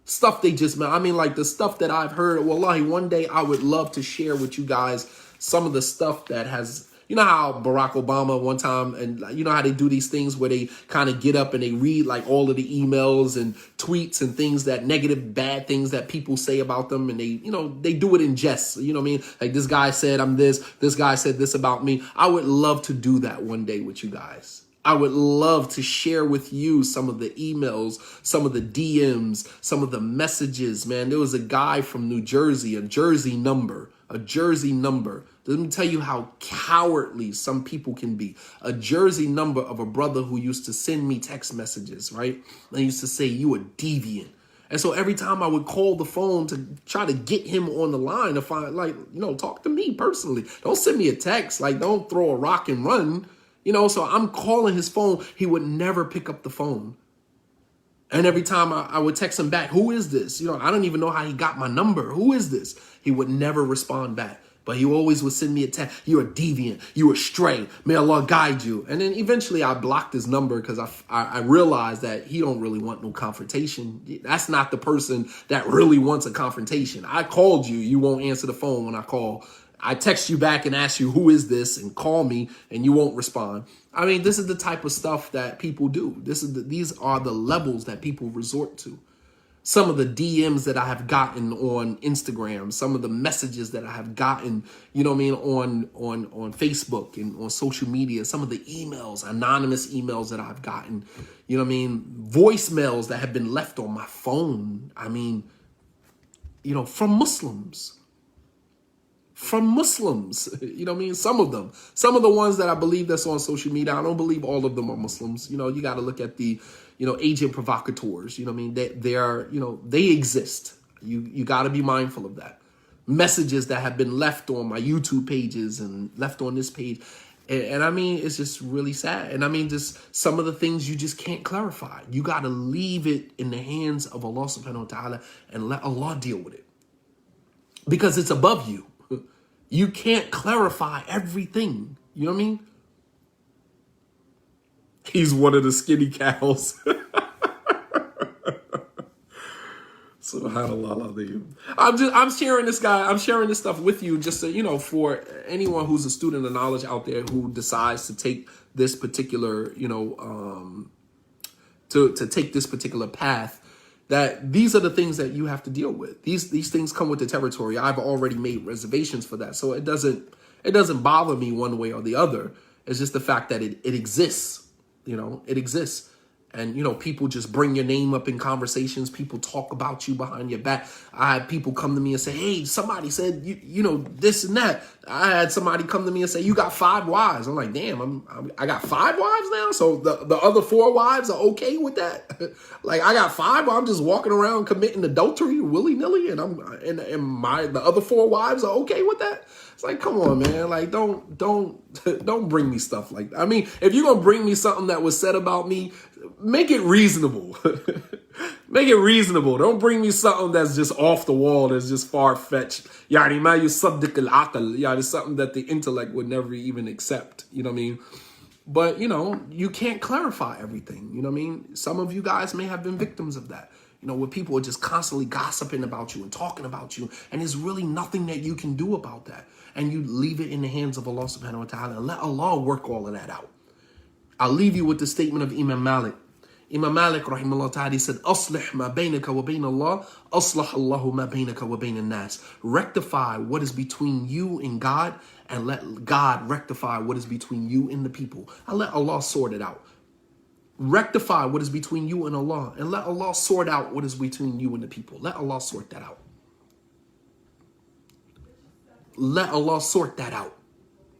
Stuff they just made. I mean, like the stuff that I've heard. Wallahi, one day I would love to share with you guys some of the stuff that has, you know how Barack Obama one time, and you know how they do these things where they kind of get up and they read like all of the emails and tweets and things, that negative, bad things that people say about them. And they, you know, they do it in jest. You know what I mean? Like this guy said, I'm this guy said this about me. I would love to do that one day with you guys. I would love to share with you some of the emails, some of the DMs, some of the messages, man. There was a guy from New Jersey, a Jersey number. Let me tell you how cowardly some people can be. A Jersey number of a brother who used to send me text messages, right? And used to say, you a deviant. And so every time I would call the phone to try to get him on the line to find, like, you know, talk to me personally. Don't send me a text. Like, don't throw a rock and run. You know, so I'm calling his phone. He would never pick up the phone. And every time I would text him back, who is this? You know, I don't even know how he got my number. Who is this? He would never respond back. But he always would send me a text. You're a deviant. You're a stray. May Allah guide you. And then eventually I blocked his number because I realized that he don't really want no confrontation. That's not the person that really wants a confrontation. I called you. You won't answer the phone when I call. I text you back and ask you, who is this? And call me and you won't respond. I mean, this is the type of stuff that people do. These are the levels that people resort to. Some of the DMs that I have gotten on Instagram, some of the messages that I have gotten, you know what I mean, on Facebook and on social media, some of the emails, anonymous emails that I've gotten, you know what I mean, voicemails that have been left on my phone. I mean, you know, from Muslims. You know what I mean? Some of the ones that I believe that's on social media, I don't believe all of them are Muslims. You know, you got to look at the, you know, agent provocateurs. You know what I mean? They are, you know, they exist. You got to be mindful of that. Messages that have been left on my YouTube pages and left on this page. And I mean, it's just really sad. And I mean, just some of the things you just can't clarify. You got to leave it in the hands of Allah subhanahu wa ta'ala and let Allah deal with it. Because it's above you. You can't clarify everything. You know what I mean? He's one of the skinny cows. Subhanallah. I'm sharing this stuff with you just so, you know, for anyone who's a student of knowledge out there who decides to take this particular, you know, to take this particular path, that these are the things that you have to deal with. These things come with the territory. I've already made reservations for that. So it doesn't bother me one way or the other. It's just the fact that it exists, you know, it exists. And, you know, people just bring your name up in conversations. People talk about you behind your back. I had people come to me and say, hey, somebody said, you know, this and that. I had somebody come to me and say, you got 5 wives. I'm like, damn, I got 5 wives now? So the other 4 wives are okay with that? Like, I got 5, I'm just walking around committing adultery willy-nilly, and the other 4 wives are okay with that? It's like, come on, man. Like, don't bring me stuff like that. I mean, if you're going to bring me something that was said about me, make it reasonable. Make it reasonable. Don't bring me something that's just off the wall, that's just far-fetched. Yani ma yusaddiq al-aql. Yeah, it's something that the intellect would never even accept. You know what I mean? But, you know, you can't clarify everything. You know what I mean? Some of you guys may have been victims of that. You know, where people are just constantly gossiping about you and talking about you, and there's really nothing that you can do about that. And you leave it in the hands of Allah subhanahu wa ta'ala and let Allah work all of that out. I'll leave you with the statement of Imam Malik. Imam Malik rahimahullah ta'ala said, "Aslih ma baynaka wa bayn Allah, aslah Allahu ma baynaka wa bayn an-nas." Rectify what is between you and God, and let God rectify what is between you and the people. And let Allah sort it out. Rectify what is between you and Allah, and let Allah sort out what is between you and the people. Let Allah sort that out. Let Allah sort that out.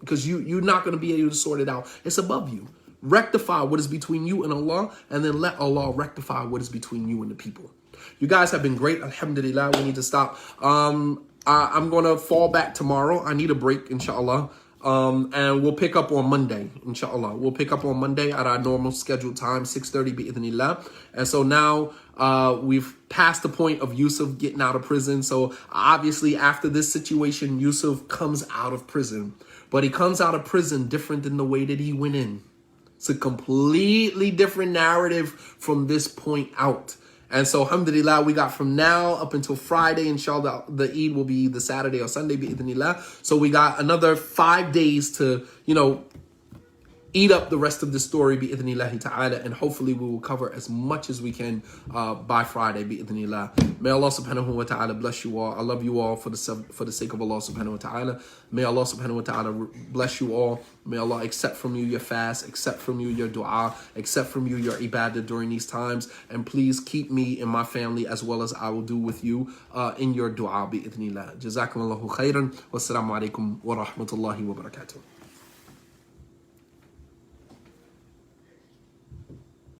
Because you're not going to be able to sort it out. It's above you. Rectify what is between you and Allah, and then let Allah rectify what is between you and the people. You guys have been great. Alhamdulillah. We need to stop. I'm going to fall back tomorrow. I need a break, inshallah. And we'll pick up on Monday, inshallah. We'll pick up on Monday at our normal scheduled time, 6:30 bi'idhnillah. And so now we've passed the point of Yusuf getting out of prison. So obviously after this situation, Yusuf comes out of prison. But he comes out of prison different than the way that he went in. It's a completely different narrative from this point out. And so, alhamdulillah, we got from now up until Friday, inshallah, the Eid will be the Saturday or Sunday, bi'idhnillah. So we got another 5 days to, eat up the rest of the story, bi'idhnillahi ta'ala, and hopefully we will cover as much as we can by Friday, bi'idhnillah. May Allah subhanahu wa ta'ala bless you all. I love you all for the sake of Allah subhanahu wa ta'ala. May Allah subhanahu wa ta'ala bless you all. May Allah accept from you your fast, accept from you your dua, accept from you your ibadah during these times. And please keep me and my family as well as I will do with you in your dua, bi'idhnillah. Jazakumullahu khairan. Wassalamu alaikum wa rahmatullahi wa barakatuh.